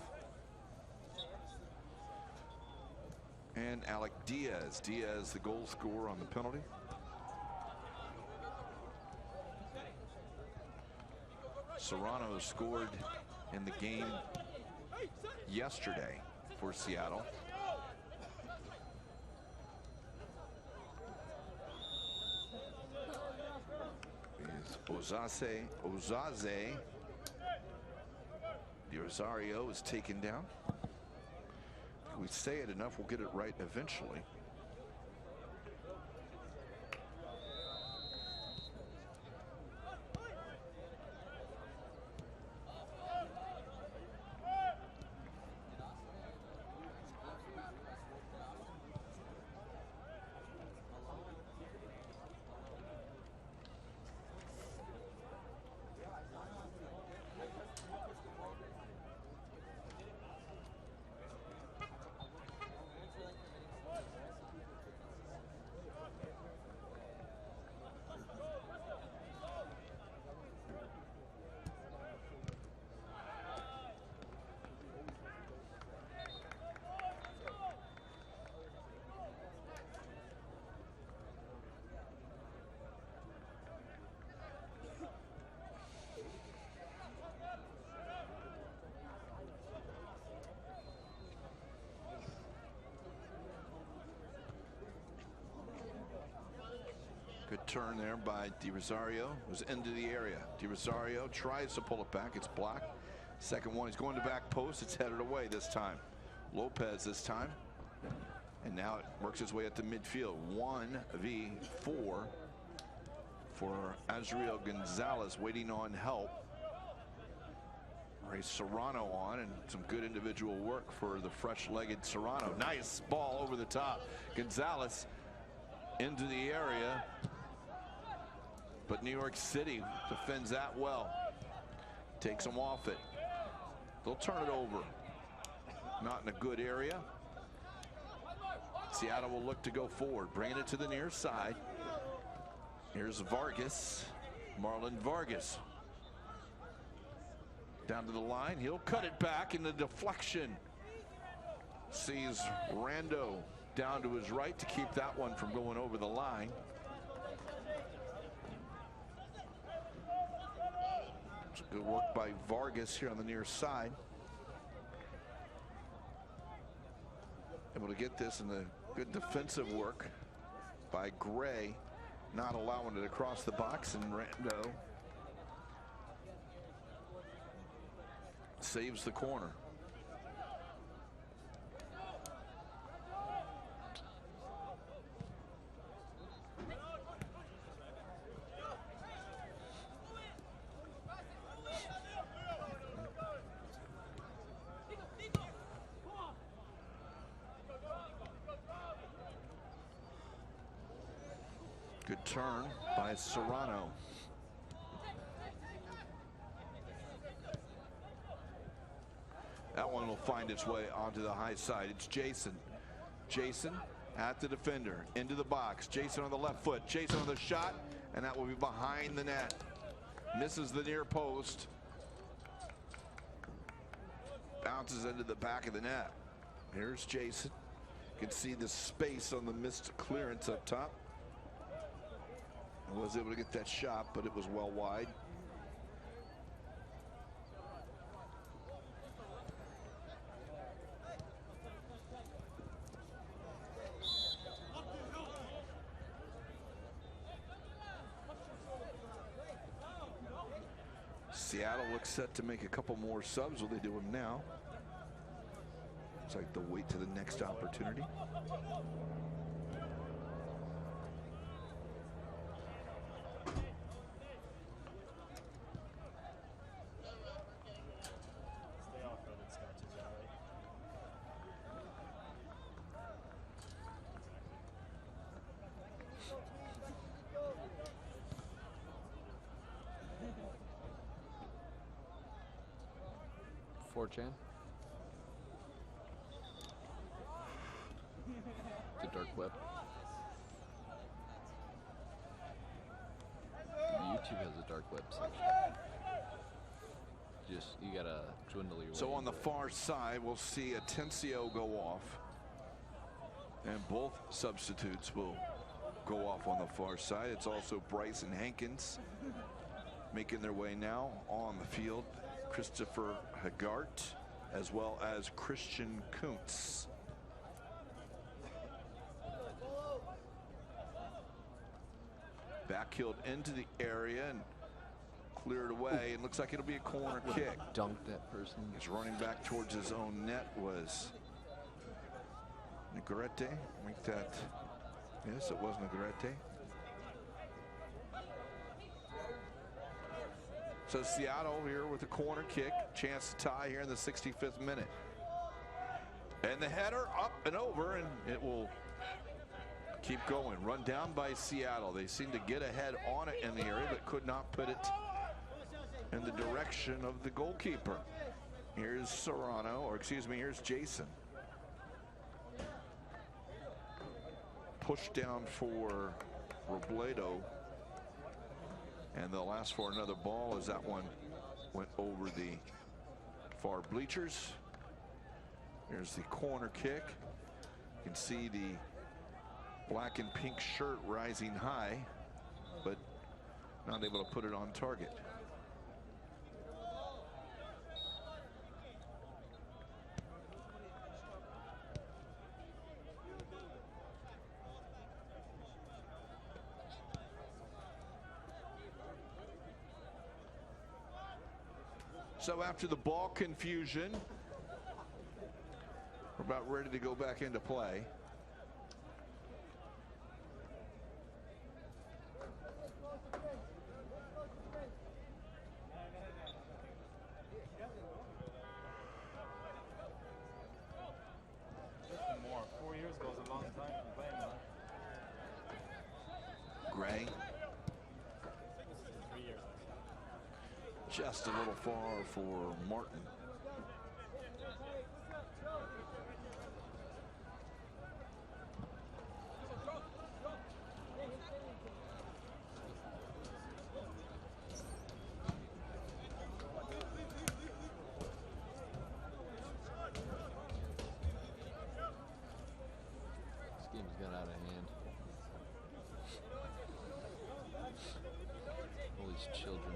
And Alec Diaz. Diaz, the goal scorer on the penalty. Serrano scored in the game yesterday for Seattle. Is Ozase De Rosario is taken down. If we say it enough, we'll get it right eventually. Good turn there by Di Rosario. It was into the area. Di Rosario tries to pull it back. It's blocked. Second one, he's going to back post. It's headed away this time. Lopez this time. And now it works its way up to midfield. 1v4 for Azriel Gonzalez, waiting on help. Ray Serrano on, and some good individual work for the fresh-legged Serrano. Nice ball over the top. Gonzalez into the area, but New York City defends that well. Takes them off it. They'll turn it over. Not in a good area. Seattle will look to go forward, bringing it to the near side. Here's Vargas, Marlon Vargas. Down to the line, he'll cut it back in the deflection. Sees Rando down to his right to keep that one from going over the line. It's good work by Vargas here on the near side. Able to get this in the good defensive work by Gray, not allowing it across the box, and Rando saves the corner. Good turn by Serrano. That one will find its way onto the high side. It's Jason. Jason at the defender, into the box. Jason on the left foot. Jason on the shot, and that will be behind the net. Misses the near post. Bounces into the back of the net. Here's Jason. You can see the space on the missed clearance up top. Was able to get that shot, but it was well wide. Seattle looks set to make a couple more subs. Will they do them now? Looks like they'll wait to the next opportunity. Chan. The dark web. YouTube has a dark web section. Just, you gotta dwindle your way. So on the far side, we'll see Atencio go off. And both substitutes will go off on the far side. It's also Bryce and Hankins making their way now on the field. Christopher Hagart, as well as Christian Kuntz. Backheeled into the area and cleared away. It looks like it'll be a corner kick. Dunked that person. He's running back towards his own net was Negrete. Make that, yes, it was Negrete. So Seattle here with a corner kick, chance to tie here in the 65th minute. And the header up and over, and it will keep going. Run down by Seattle. They seem to get ahead on it in the area, but could not put it in the direction of the goalkeeper. Here's Serrano, or excuse me, here's Jason. Push down for Robledo. And they'll ask for another ball as that one went over the far bleachers. Here's the corner kick. You can see the black and pink shirt rising high, but not able to put it on target. So after the ball confusion, we're about ready to go back into play. More. 4 years goes a long time from playing, man. Gray. 3 years. Just a little far for Martin. This game's got out of hand. All these children.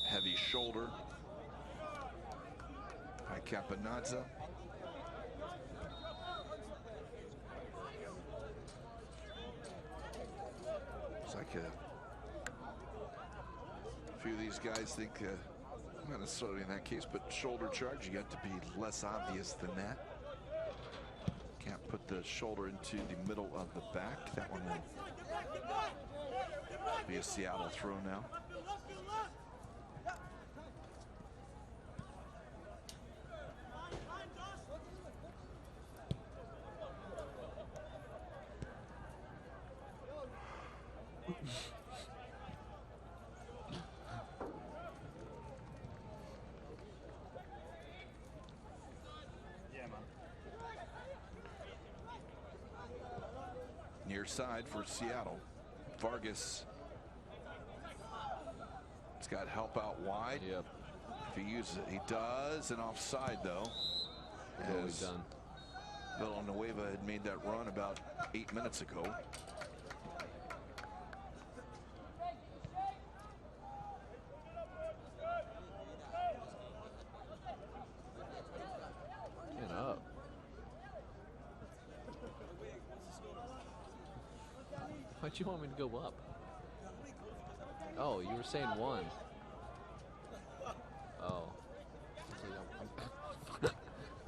Heavy shoulder by Capanazza. It's like a few of these guys think, not necessarily in that case, but shoulder charge, you got to be less obvious than that. Can't put the shoulder into the middle of the back. That one will be a Seattle throw now. Yeah, man. Near side for Seattle. Vargas. He's got help out wide. Yep. If he uses it, he does. And offside, though. Well As done. Villanueva had made that run about 8 minutes ago. Get up. Why'd you want me to go up? Oh, you were saying one. Oh. I was like,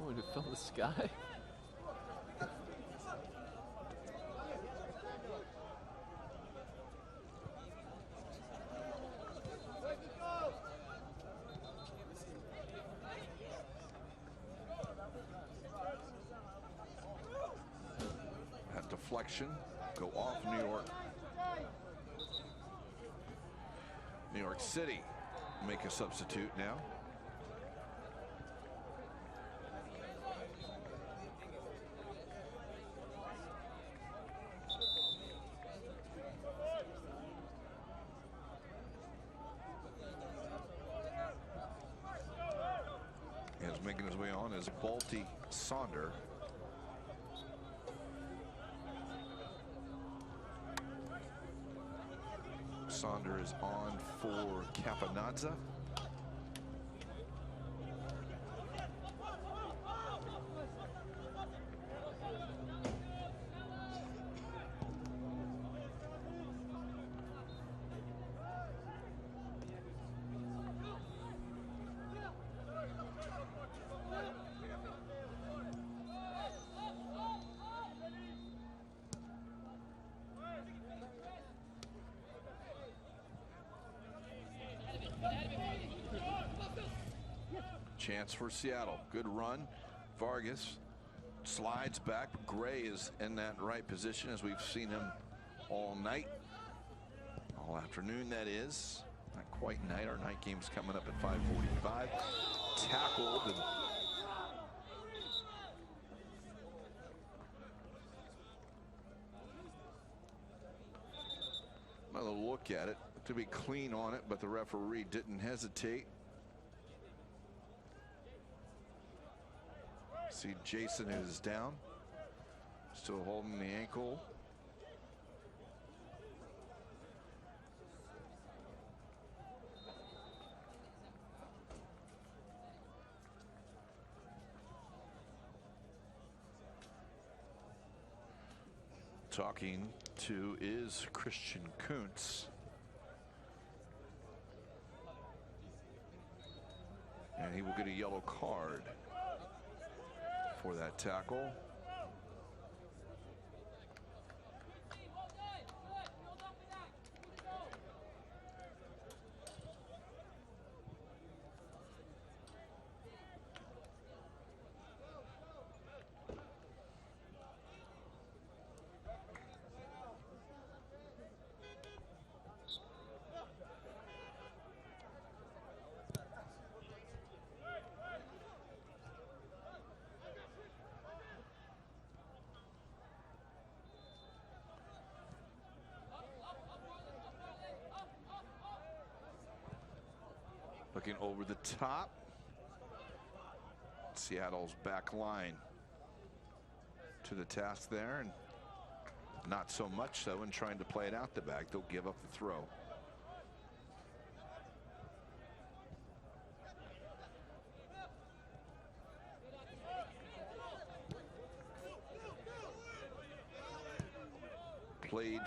I'm want me to fill the sky? That deflection go off New York. New York City make a substitute now. Is making his way on is Balti Sonder. Sonder is on for Capanazza. Chance for Seattle. Good run. Vargas slides back. Gray is in that right position, as we've seen him all night. All afternoon, that is. Not quite night. Our night game's coming up at 5:45. Tackled. And look at it to be clean on it, but the referee didn't hesitate. See, Jason is down, still holding the ankle. Talking to is Christian Kuntz. And he will get a yellow card for that tackle. Looking over the top. Seattle's back line to the task there, and not so much so in trying to play it out the back. They'll give up the throw. Played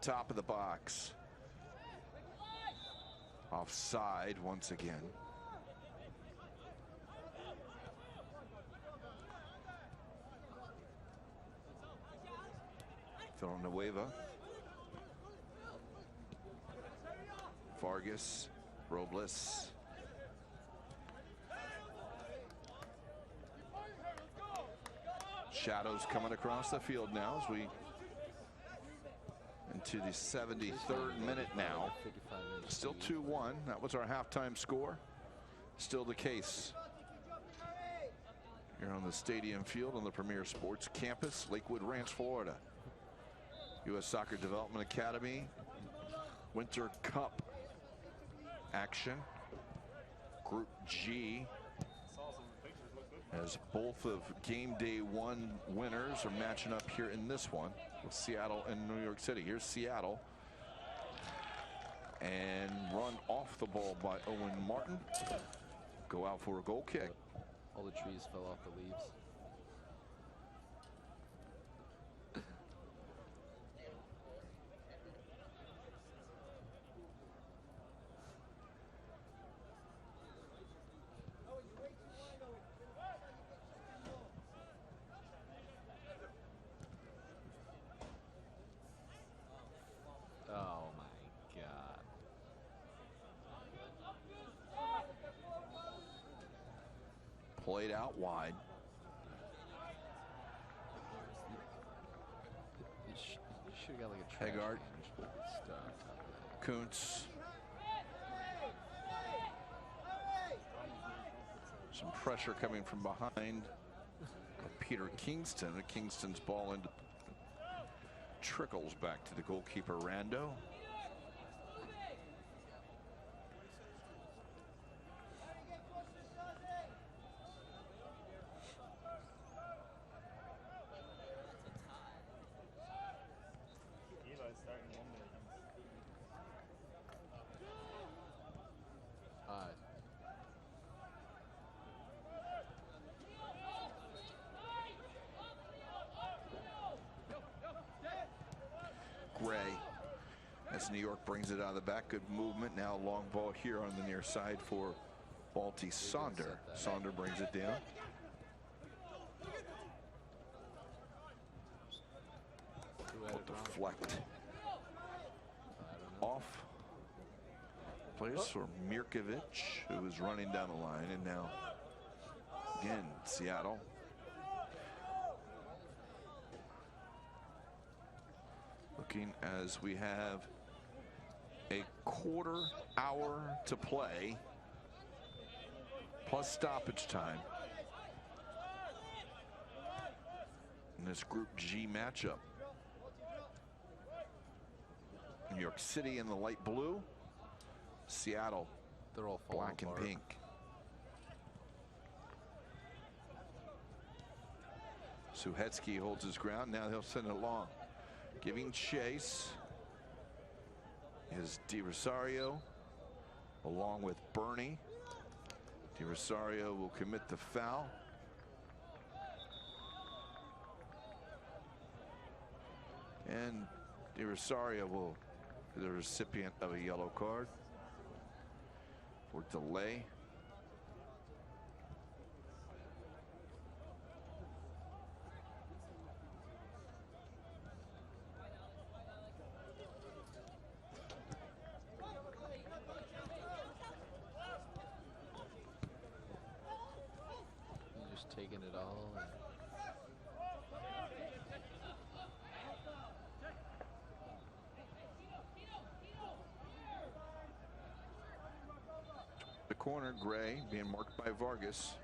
top of the box. Offside once again. Villanueva. Vargas. Robles. Shadows coming across the field now as we into the 73rd minute now. Still 2-1. That was our halftime score. Still the case here on the stadium field on the Premier Sports Campus, Lakewood Ranch, Florida. U.S. Soccer Development Academy Winter Cup action. Group G, as both of game day one winners are matching up here in this one with Seattle and New York City. Here's Seattle, and run off the ball by Owen Martin. Go out for a goal kick. All the trees fell off the leaves. Oh my God. Played out wide. You should have got like a trash Haggard. can stuff. Kuntz. Some pressure coming from behind Peter Kingston. Kingston's ball into trickles back to the goalkeeper Rando. Eli's starting one minute. Gray, as New York brings it out of the back. Good movement. Now long ball here on the near side for Balti Sonder. Sonder brings it down. Will deflect off. Plays for Mirkovic, who is running down the line, and now again Seattle. Looking as we have a quarter hour to play, plus stoppage time in this Group G matchup. New York City in the light blue. Seattle, They're all falling black and apart. pink. Suhetsky holds his ground. Now he'll send it along. Giving chase is Di Rosario along with Bernie. Di Rosario will commit the foul. And Di Rosario will be the recipient of a yellow card for delay. I'm just taking it all. And the corner, Gray being marked by Vargas.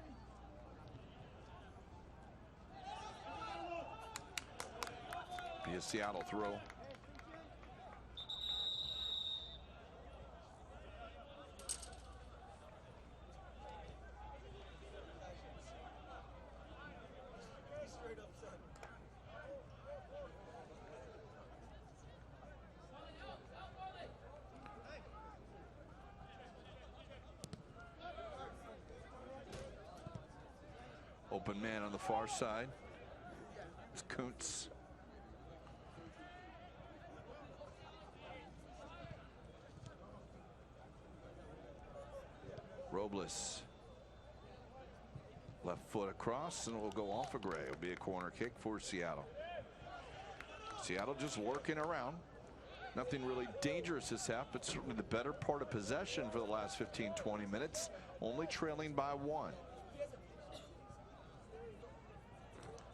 Be a Seattle throw. Open man on the far side. It's Kuntz. Robles. Left foot across, and it will go off of Gray. It'll be a corner kick for Seattle. Seattle just lurking around. Nothing really dangerous this half, but certainly the better part of possession for the last 15-20 minutes. Only trailing by 1.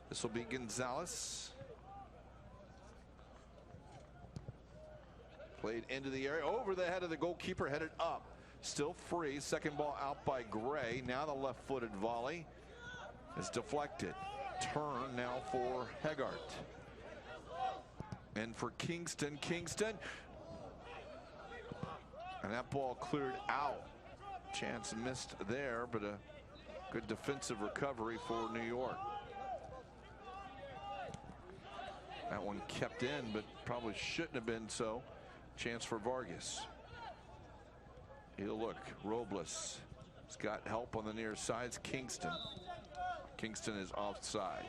This will be Gonzalez. Played into the area, over the head of the goalkeeper, headed up. Still free. Second ball out by Gray. Now the left-footed volley is deflected. Turn now for Hegart. And for Kingston. And that ball cleared out. Chance missed there, but a good defensive recovery for New York. That one kept in, but probably shouldn't have been so. Chance for Vargas. He'll look. Robles has got help on the near sides. Kingston is offside.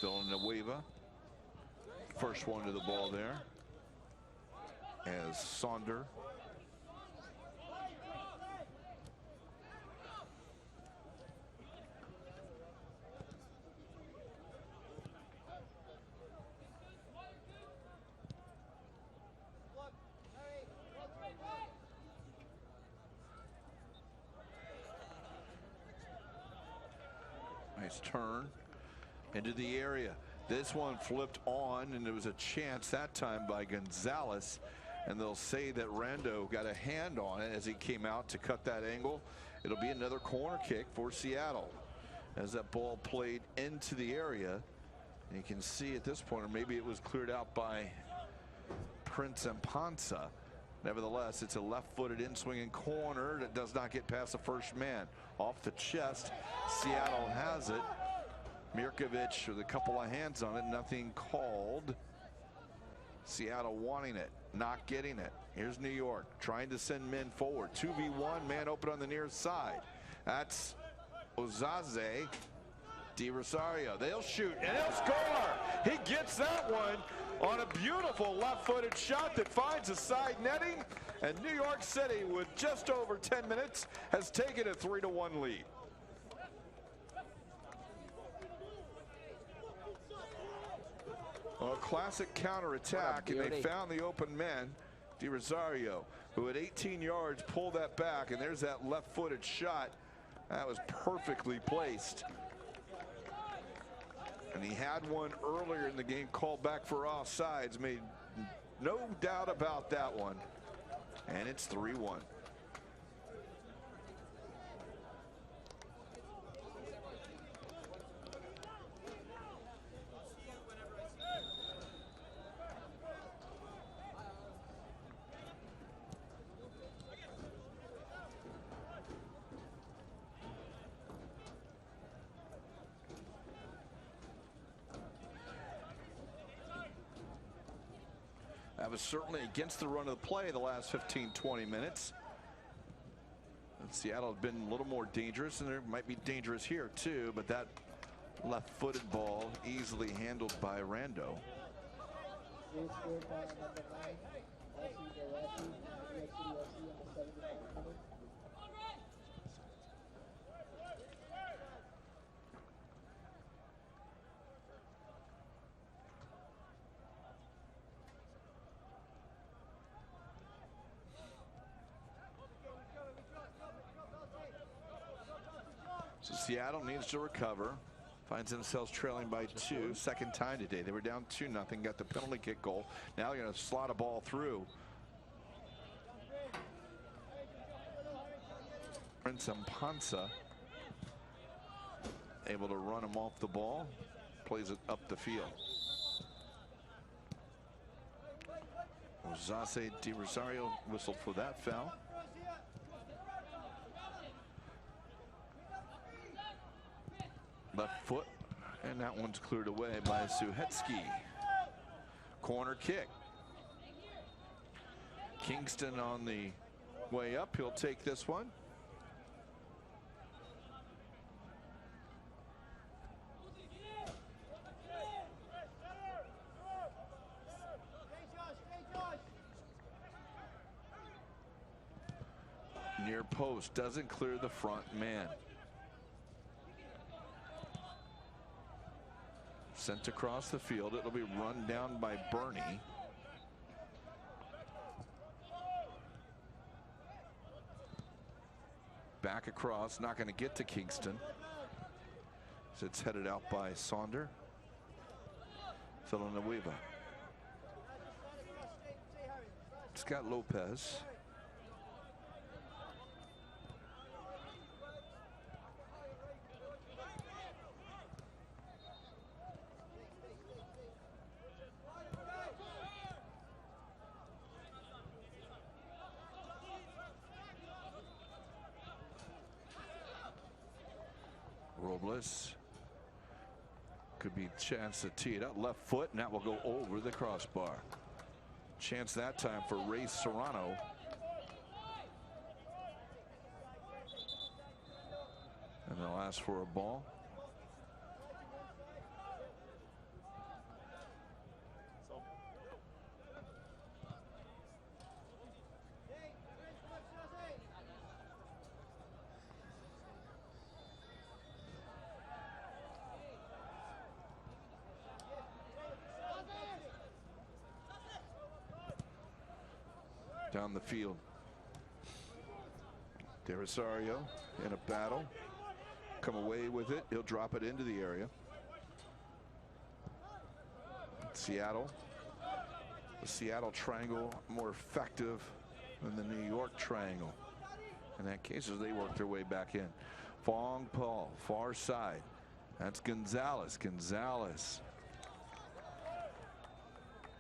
Villanueva. First one to the ball there. As Sonder. Nice turn into the area. This one flipped on, and there was a chance that time by Gonzalez, and they'll say that Rando got a hand on it as he came out to cut that angle. It'll be another corner kick for Seattle as that ball played into the area. And you can see at this point, or maybe it was cleared out by Prince and Panza. Nevertheless, it's a left-footed in-swinging corner that does not get past the first man. Off the chest, Seattle has it. Mirkovic with a couple of hands on it, nothing called. Seattle wanting it, not getting it. Here's New York trying to send men forward. 2v1, man open on the near side. That's Ozaze. Di Rosario, they'll shoot and he'll score. He gets that one on a beautiful left-footed shot that finds the side netting, and New York City, with just over 10 minutes, has taken a 3-1 lead. Well, a classic counterattack, and they found the open man, Di Rosario, who at 18 yards pulled that back, and there's that left-footed shot. That was perfectly placed. And he had one earlier in the game called back for offsides. Made no doubt about that one. And it's 3-1. That was certainly against the run of the play the last 15-20 minutes. And Seattle had been a little more dangerous, and there might be dangerous here too, but that left-footed ball easily handled by Rando. So Seattle needs to recover. Finds themselves trailing by 2. Second time today. They were down 2-0. Got the penalty kick goal. Now they're going to slot a ball through. Prince Ampansa able to run him off the ball. Plays it up the field. Jose Di Rosario whistled for that foul. Left foot, and that one's cleared away by Suhetsky. Corner kick. Kingston on the way up. He'll take this one. Near post, doesn't clear the front man. Sent across the field. It'll be run down by Bernie. Back across, not going to get to Kingston. So it's headed out by Saunder. Villanueva. Scott Lopez. Robles. Could be a chance to tee it up. Left foot, and that will go over the crossbar. Chance that time for Ray Serrano. And they'll ask for a ball. Down the field. De Rosario in a battle. Come away with it. He'll drop it into the area. Seattle. The Seattle triangle more effective than the New York triangle. In that case, as they work their way back in. Fong Paul, far side. That's Gonzalez. Gonzalez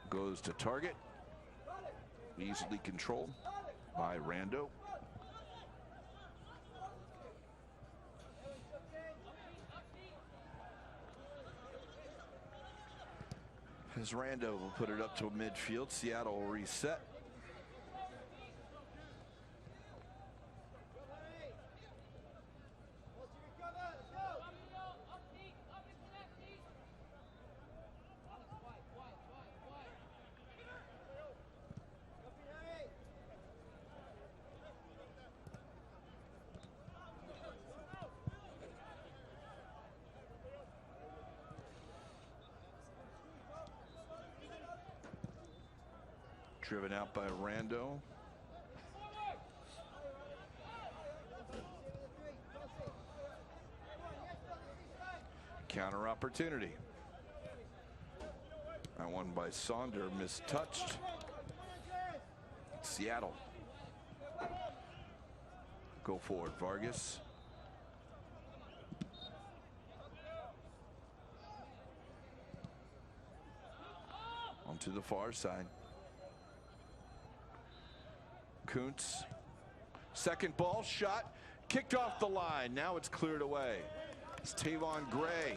goes to target. Easily controlled by Rando. As Rando will put it up to midfield, Seattle will reset. Driven out by Rando. Counter opportunity. That one by Sonder, mistouched. Seattle. Go forward, Vargas. Onto the far side. Kuntz. Second ball shot. Kicked off the line. Now it's cleared away. It's Tavon Gray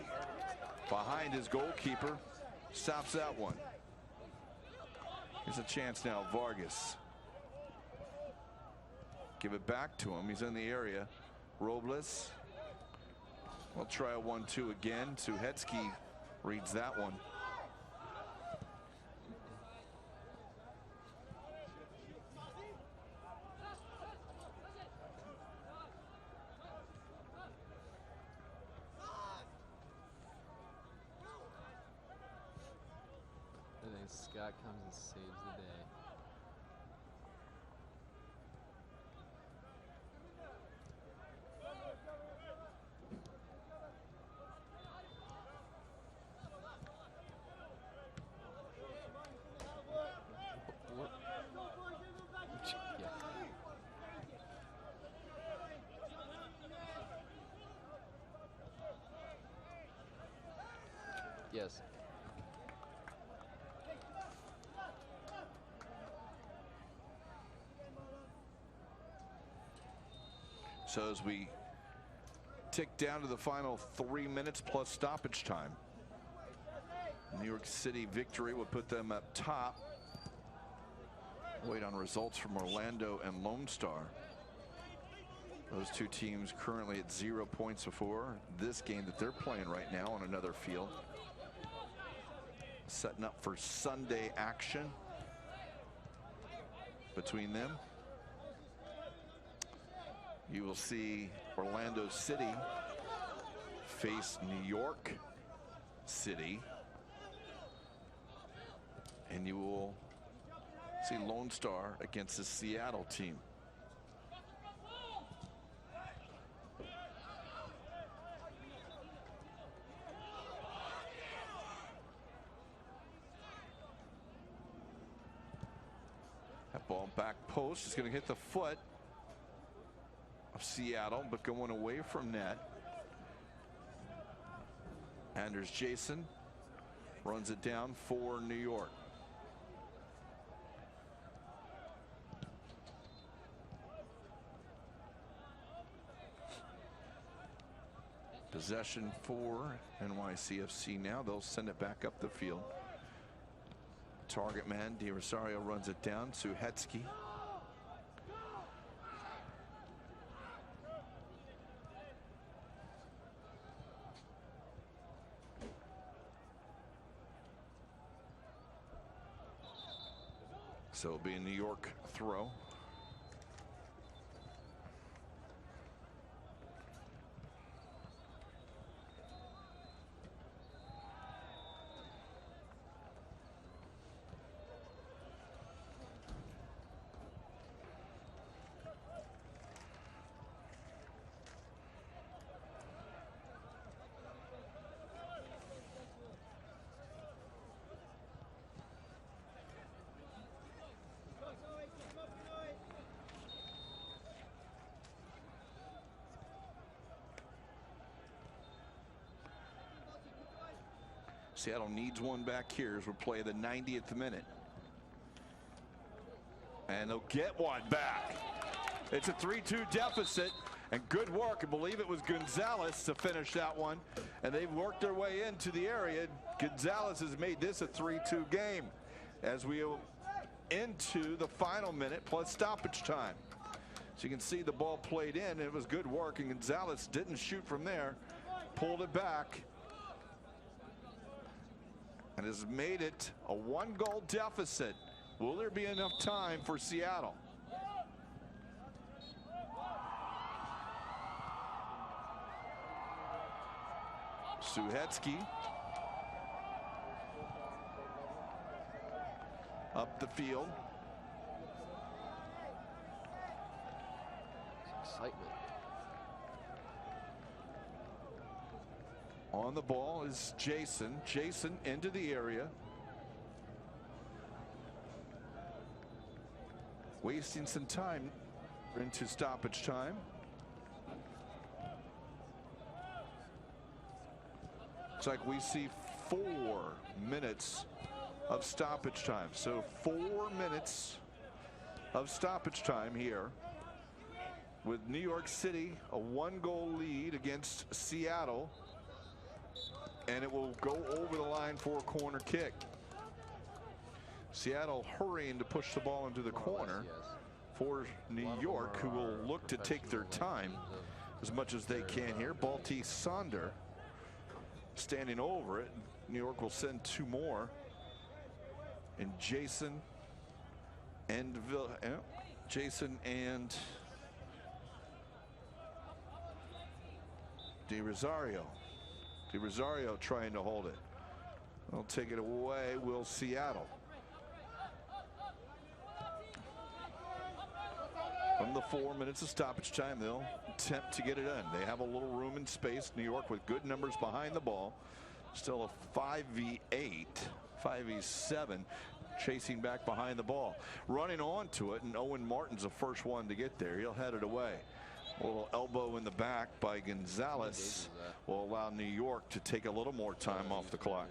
behind his goalkeeper. Stops that one. Here's a chance now, Vargas. Give it back to him. He's in the area. Robles. We'll try a 1-2 again. Suhetsky reads that one. I think Scott comes and saves the day. Yes. So as we tick down to the final 3 minutes plus stoppage time, New York City victory would put them up top. Wait on results from Orlando and Lone Star. Those two teams currently at 0 points before this game that they're playing right now on another field. Setting up for Sunday action between them. You will see Orlando City face New York City. And you will see Lone Star against the Seattle team. That ball back post is going to hit the foot of Seattle, but going away from net. Anders Jason runs it down for New York. Possession for NYCFC now. They'll send it back up the field. Target man, Di Rosario runs it down. Suhetsky. So it'll be a New York throw. Seattle needs one back here as we play the 90th minute. And they'll get one back. It's a 3-2 deficit, and good work. I believe it was Gonzalez to finish that one. And they've worked their way into the area. Gonzalez has made this a 3-2 game as we go into the final minute plus stoppage time. So you can see the ball played in. It was good work, and Gonzalez didn't shoot from there. Pulled it back. And has made it a 1-goal deficit. Will there be enough time for Seattle? Suhetsky up the field. Excitement. On the ball is Jason. Jason into the area. wasting some time into stoppage time. It's like we see 4 minutes of stoppage time. So 4 minutes of stoppage time here with New York City, a 1-goal lead against Seattle, and it will go over the line for a corner kick. Seattle hurrying to push the ball into the corner for New York, who will look to take their time as much as they can here. Balti Sonder standing over it. New York will send 2 more. And Jason and De Rosario. De Rosario trying to hold it. They'll take it away. Will Seattle. From the 4 minutes of stoppage time, they'll attempt to get it in. They have a little room and space. New York with good numbers behind the ball. Still a 5v8, 5v7, chasing back behind the ball. Running onto it, and Owen Martin's the first one to get there. He'll head it away. A little elbow in the back by Gonzalez will allow New York to take a little more time off the clock.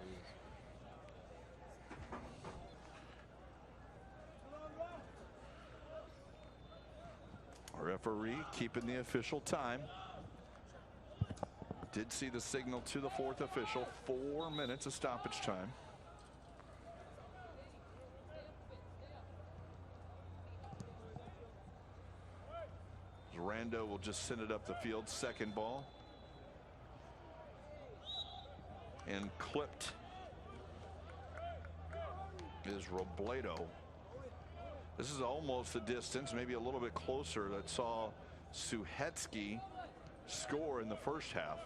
Referee keeping the official time. Did see the signal to the 4th official. 4 minutes of stoppage time. Rando will just send it up the field. Second ball. And clipped is Robledo. This is almost the distance, maybe a little bit closer, that saw Suhetsky score in the first half.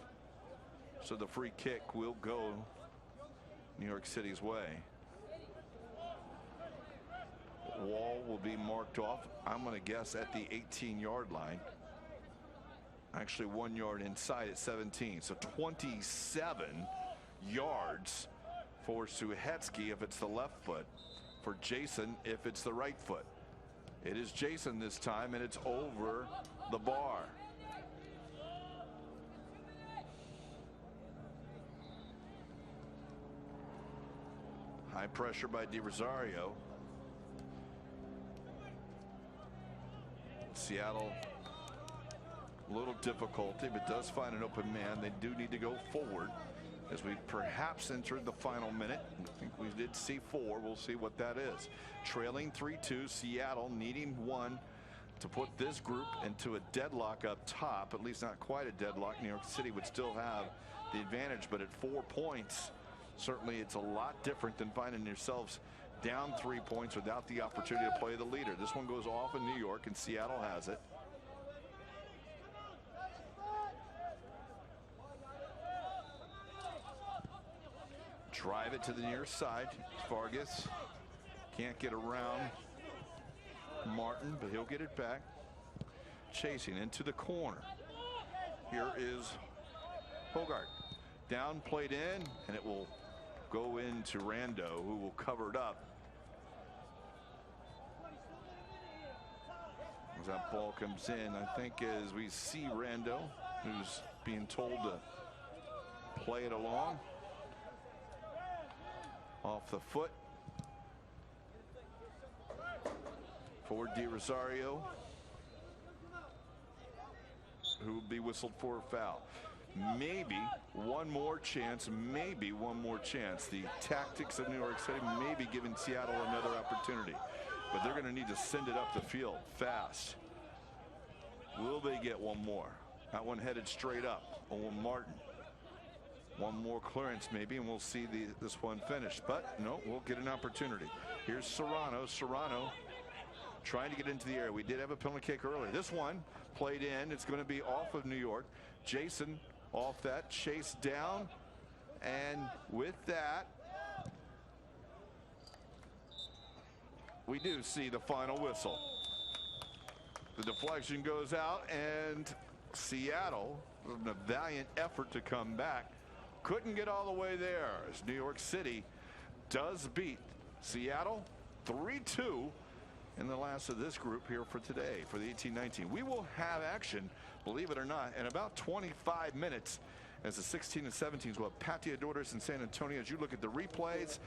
So the free kick will go New York City's way. Wall will be marked off, I'm going to guess, at the 18-yard line. Actually 1 yard inside at 17. So 27 yards for Suhetsky if it's the left foot. For Jason if it's the right foot. It is Jason this time, and it's over the bar. High pressure by De Rosario. Seattle, a little difficulty, but does find an open man. They do need to go forward as we perhaps entered the final minute. I think we did see 4. We'll see what that is. Trailing 3-2, Seattle needing 1 to put this group into a deadlock up top. At least not quite a deadlock. New York City would still have the advantage, but at 4 points, certainly it's a lot different than finding yourselves down 3 points without the opportunity to play the leader. This one goes off in New York, and Seattle has it. Drive it to the near side. Vargas can't get around Martin, but he'll get it back. Chasing into the corner. Here is Hogart. Down, played in, and it will go into Rando, who will cover it up. As that ball comes in, I think as we see Rando, who's being told to play it along. Off the foot for De Rosario, who will be whistled for a foul. Maybe one more chance, maybe one more chance. The tactics of New York City may be giving Seattle another opportunity, but they're going to need to send it up the field fast. Will they get one more? That one headed straight up. Owen Martin. One more clearance maybe, and we'll see this one finish. But no, we'll get an opportunity. Here's Serrano. Serrano trying to get into the air. We did have a penalty kick earlier. This one played in. It's going to be off of New York. Jason off that, chase down, and with that, we do see the final whistle. The deflection goes out, and Seattle, a valiant effort to come back, couldn't get all the way there as New York City does beat Seattle 3-2 in the last of this group here for today for the 18-19. We will have action, believe it or not, in about 25 minutes as the 16 and 17s will have Pateadores in San Antonio. As you look at the replays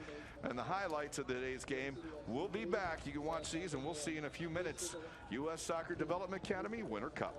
and the highlights of today's game, we'll be back. You can watch these, and we'll see in a few minutes. U.S. Soccer Development Academy Winter Cup.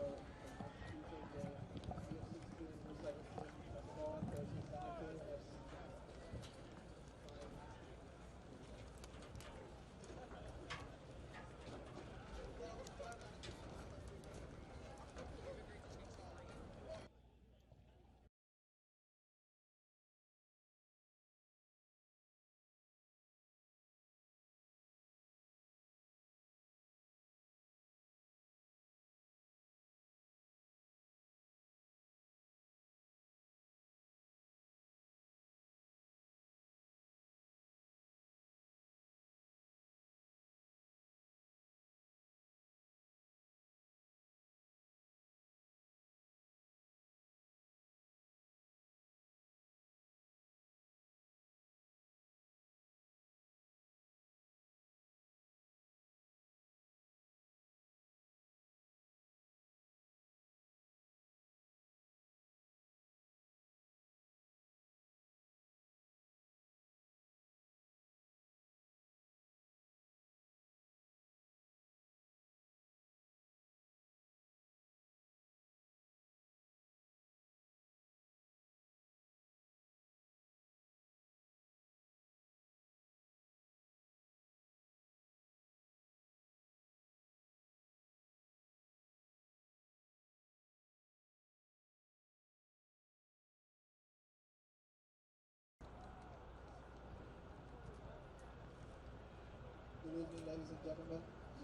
Good evening, ladies and gentlemen.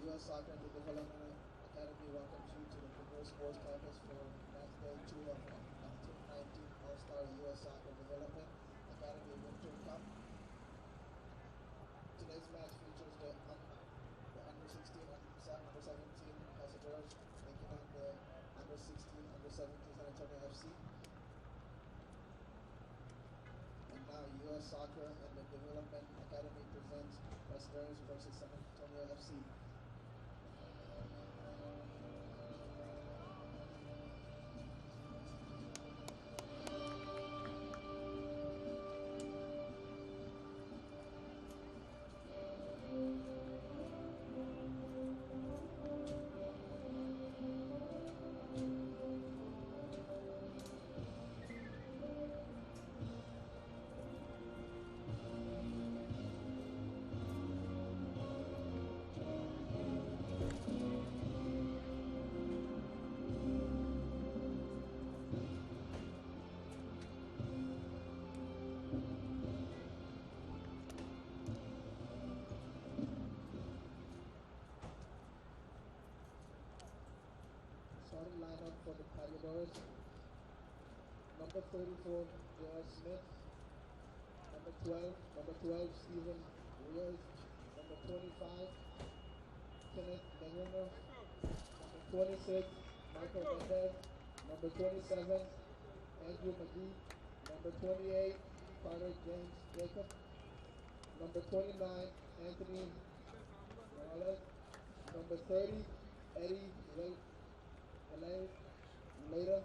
U.S. Soccer and Development Academy welcomes you to the premier sports campus for match day 2 of the 2019 All-Star U.S. Soccer Development Academy Winter Cup. Today's match features the under 16, under 17 Pateadores taking on the under 16, under 17 San Antonio FC. And now U.S. Soccer and the Development Academy presents Westerners versus San Antonio FC. Starting lineup for the Pateadores: number 34, J.R. Smith; number 12, Stephen Rios; number 25, Kenneth Negrino; number 26, Michael Mendez; number 27, Andrew McGee; number 28, Carter James Jacob; number 29, Anthony Morales; number 30, Eddie Later,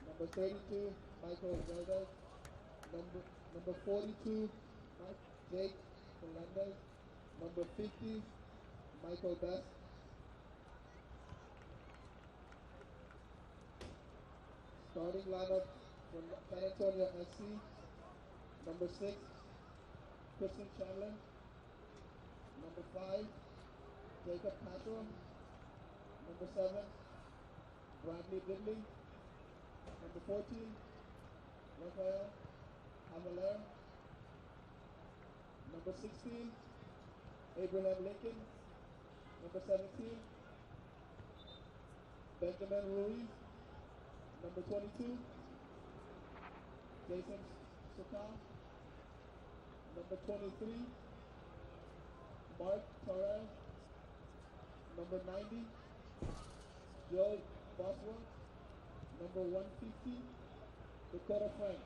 number 32, Michael Valdez; number 42, Jake Melendez; number 50, Michael Best. Starting lineup for San Antonio FC: number 6, Christian Chandler; number 5, Jacob Castro; number 7, Bradley Diddley; number 14, Rafael Avaler; number 16, Abraham Lincoln; number 17, Benjamin Ruiz; number 22, Jason Sukal; number 23, Mark Torres; number 90, Joe Boswell; number 150, Dakota Frank.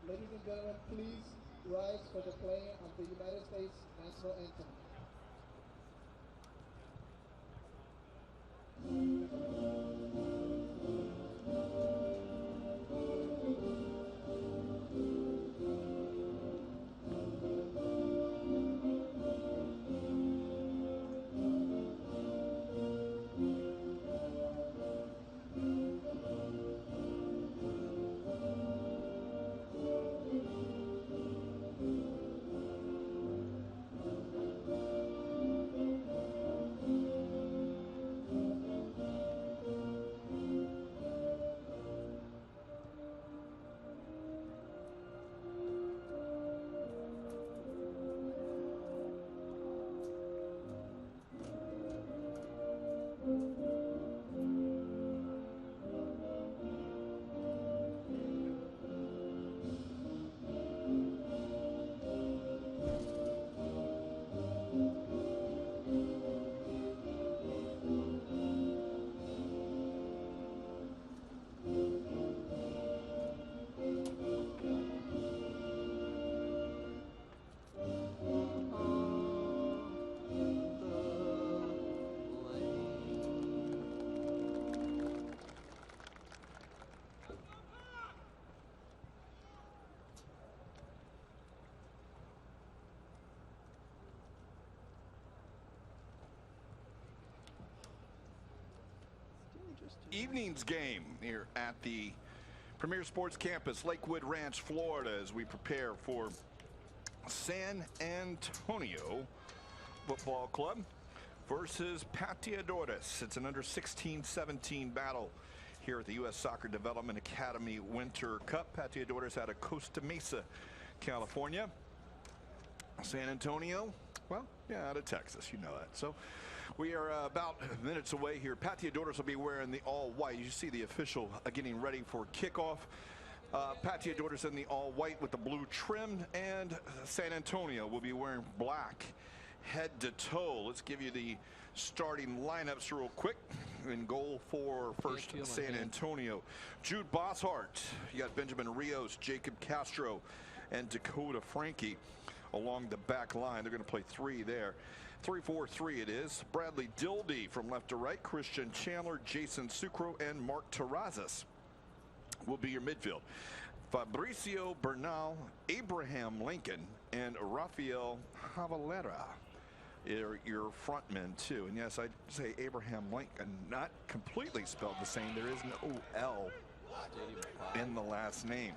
Ladies and gentlemen, please rise for the playing of the United States national anthem. Evening's game here at the Premier Sports Campus, Lakewood Ranch, Florida, as we prepare for San Antonio Football Club versus Pateadores. It's an under 16-17 battle here at the U.S. Soccer Development Academy Winter Cup. Pateadores out of Costa Mesa, California. San Antonio, well, yeah, out of Texas, you know that. So we are about minutes away here. Pateadores will be wearing the all-white. You see the official getting ready for kickoff. Pateadores in the all-white with the blue trim, and San Antonio will be wearing black head to toe. Let's give you the starting lineups real quick. In goal for first San Antonio, Jude Bosshart. You got Benjamin Rios, Jacob Castro, and Dakota Frankie along the back line. They're going to play three there. 3-4-3 it is. Bradley Dildy from left to right. Christian Chandler, Jason Sucro, and Mark Terrazas will be your midfield. Fabricio Bernal, Abraham Lincoln, and Rafael Javalera are your front men too. And yes, I say Abraham Lincoln, not completely spelled the same. There is no L in the last name.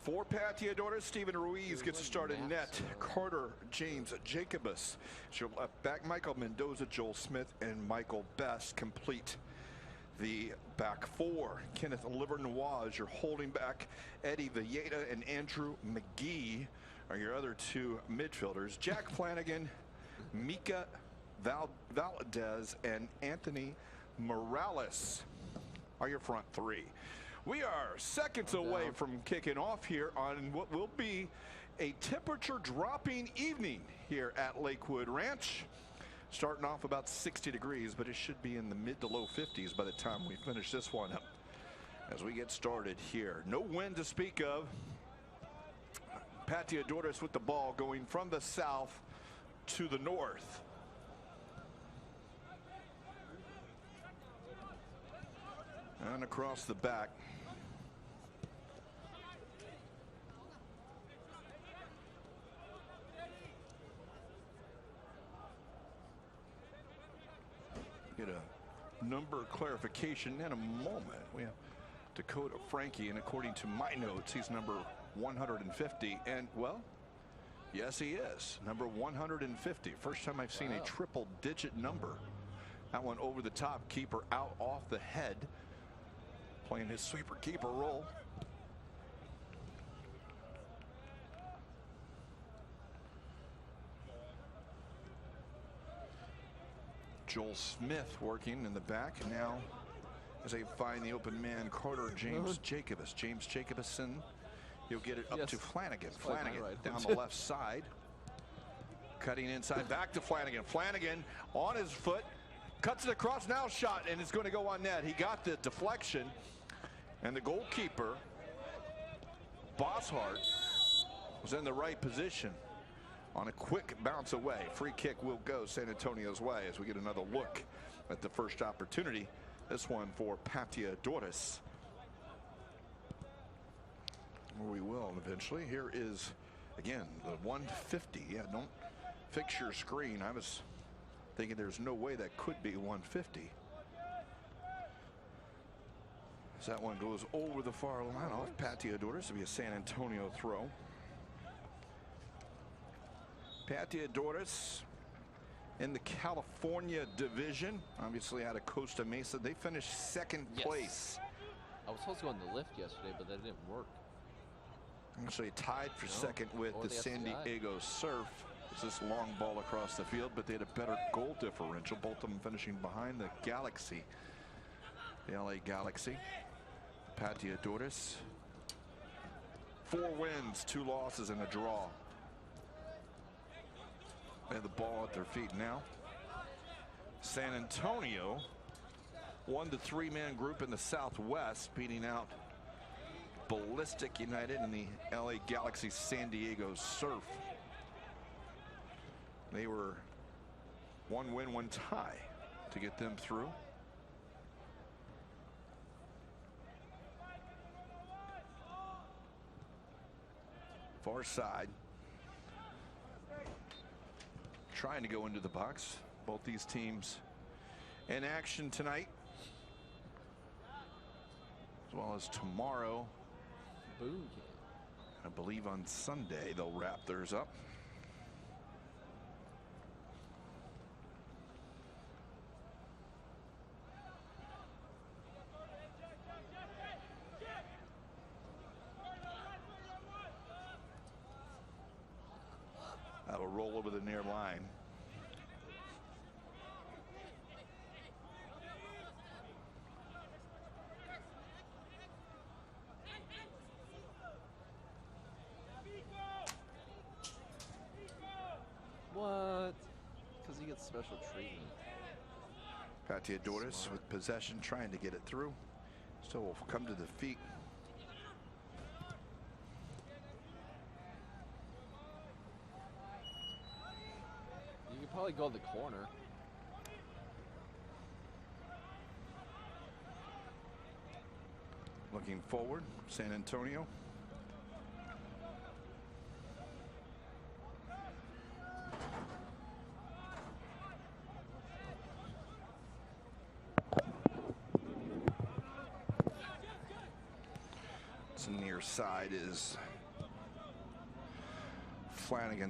For Pateadores, Stephen Ruiz gets a start in net. Carter James Jacobus. Your left back, Michael Mendoza, Joel Smith, and Michael Best complete the back four. Kenneth Livernois is your holding back. Eddie Villeda and Andrew McGee are your other two midfielders. Jack Flanagan, Mika Valdez, and Anthony Morales are your front three. We are seconds away from kicking off here on what will be a temperature dropping evening here at Lakewood Ranch. Starting off about 60 degrees, but it should be in the mid to low 50s by the time we finish this one up as we get started here. No wind to speak of. Pateadores with the ball going from the south to the north. And across the back. Get a number clarification in a moment. We have Dakota Frankie, and according to my notes, he's number 150. And, well, yes, he is. Number 150. First time I've seen a triple-digit number. That one over the top, keeper out off the head, playing his sweeper keeper role. Joel Smith working in the back now as they find the open man, Carter James Jacobus. James Jacobson, he'll get it up to Flanagan. Flanagan down the left side. Cutting inside, back to Flanagan. Flanagan on his foot, cuts it across, now shot, and it's going to go on net. He got the deflection, and the goalkeeper, Bosshart, was in the right position on a quick bounce away. Free kick will go San Antonio's way as we get another look at the first opportunity. This one for Doris. We will eventually. Here is, again, the 150. Yeah, don't fix your screen. I was thinking there's no way that could be 150. As that one goes over the far line off Doris. It'll be a San Antonio throw. Doris in the California division, obviously out of Costa Mesa. They finished second place. I was supposed to go on the lift yesterday, but that didn't work. Actually tied for second with the San Diego Surf. It's this long ball across the field, but they had a better goal differential. Both of them finishing behind the Galaxy. The LA Galaxy. Doris. 4 wins, 2 losses, and a draw. They have the ball at their feet now. San Antonio won the 3-man group in the Southwest, beating out Ballistic United and the LA Galaxy San Diego Surf. They were 1 win, 1 tie to get them through. Far side. Trying to go into the box. Both these teams in action tonight, as well as tomorrow. Boom. I believe on Sunday they'll wrap theirs up. That'll roll over the near line. What? Because he gets special treatment. Doris with possession, trying to get it through. Still will come to the feet. You could probably go to the corner. Looking forward, San Antonio. Near side is Flanagan.